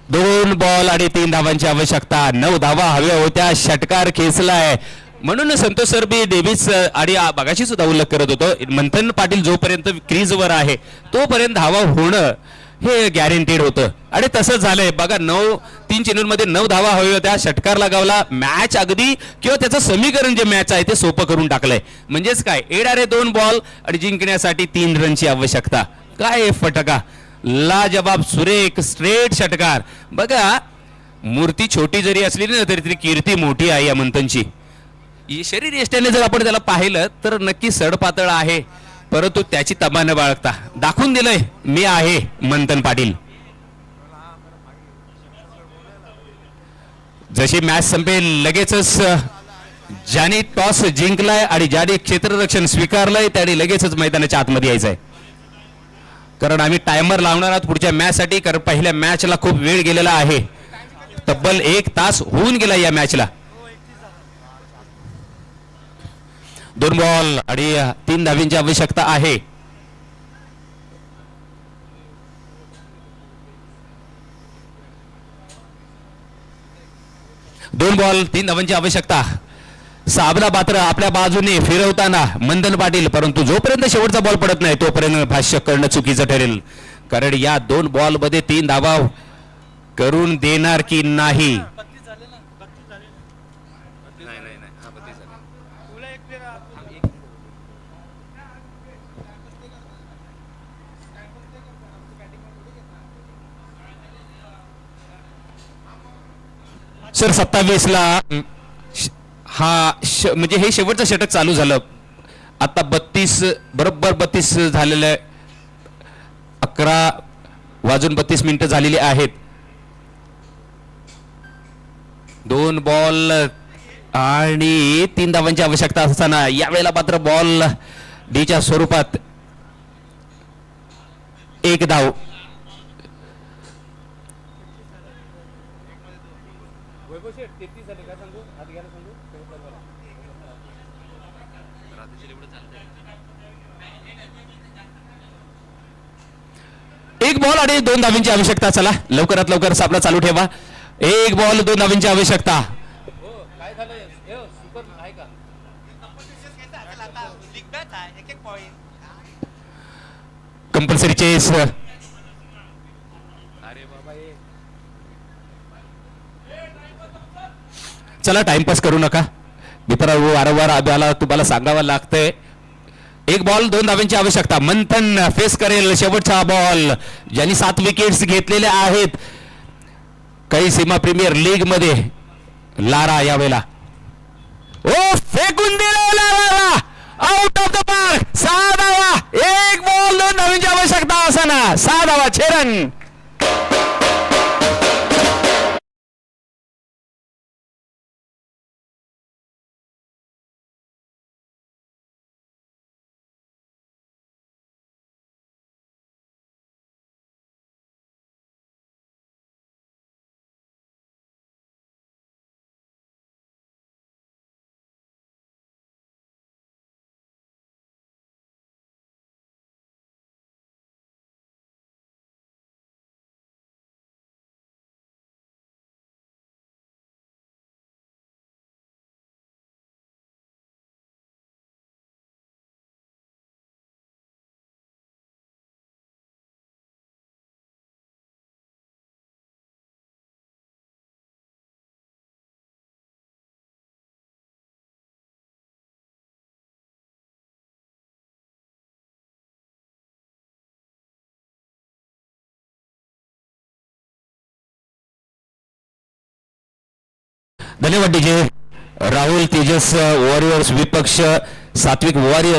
दोन बॉल आणि 3 धावांची आवश्यकता. 9 धावा हव्या होत्या, षटकार खेचलाय. म्हणून संतोष सरबी डेव्हिस आणि बघाशी सुद्धा उल्लेख करत होतो, मंथन पाटील जोपर्यंत क्रीजवर आहे तोपर्यंत धावा होणं हे गॅरंटीड होतं. आणि तसंच झालंय बघा. 3 चेंडूंमध्ये 9 धावा हव्या होत्या, षटकार लगावला. मॅच अगदी किंवा त्याचं समीकरण जे मॅच आहे ते सोपं करून टाकलंय. म्हणजेच काय, येणारे 2 बॉल आणि जिंकण्यासाठी 3 रनची आवश्यकता. काय फटका, लाजवाब, सुरेख, स्ट्रेट षटकार. बघा, मूर्ती छोटी जरी असली ना तरी ती कीर्ती मोठी आहे या मंथनची. शरीर यष्टीने जर आपण त्याला पाहिलं तर नक्की सडपातळ आहे, परंतु त्याची तमा न बाळगता दाखवून दिलंय, मी आहे मंथन पाटील. जशी मॅच संपेल लगेचच ज्याने टॉस जिंकलाय आणि ज्याने क्षेत्ररक्षण स्वीकारलंय त्याने लगेचच मैदानाच्या आतमध्ये यायचंय. कारण आम्ही टायमर लावणार आहोत पुढच्या मॅच साठी. कारण पहिल्या मॅचला खूप वेळ गेलेला आहे, तब्बल 1 तास होऊन गेला या मॅचला. 2 बॉल आणि 3 धावींची आवश्यकता आहे. दोन बॉल 3 धावांची आवश्यकता. साबला पात्र आपल्या बाजूने फिरवताना मंथन पाटील, परंतु जोपर्यंत शेवटचा बॉल पडत नाही तोपर्यंत भाष्य करणं चुकीचं ठरेल. कारण या 2 बॉल मध्ये 3 धावा करून देणार की नाही. सर 27 ला हा म्हणजे हे शेवटचं षटक चालू झालं. आता 32 बरोबर 32 झालेलं आहे. 11:32 झालेली आहेत. 2 बॉल आणि 3 धावांची आवश्यकता असताना यावेळेला मात्र बॉल डीच्या स्वरूपात 1 धाव. एक बॉल आणि 2 धावींची आवश्यकता. चला लवकरात लवकर सामना चालू ठेवा. 1 बॉल 2 धावींची आवश्यकता. Compulsory chess. चला टाइमपास करू नका मित्रांनो, वारंवार आम्हाला तुम्हाला सांगावं लागतंय. 1 बॉल 2 धावांची आवश्यकता. मंथन फेस करेल शेवटचा बॉल, ज्यांनी 7 विकेट्स घेतलेल्या आहेत काही सीमा प्रीमियर लीग मध्ये. लारा यावेळेला ओ फेकून दिला लाराला, आउट ऑफ द पार्क. 6 धावा. 1 बॉल 2 धावांची आवश्यकता असताना 6 धावा. छेरन धन्यवाद डीजे. राहुल तेजस वॉरियर्स विपक्ष सात्विक वॉरियर्स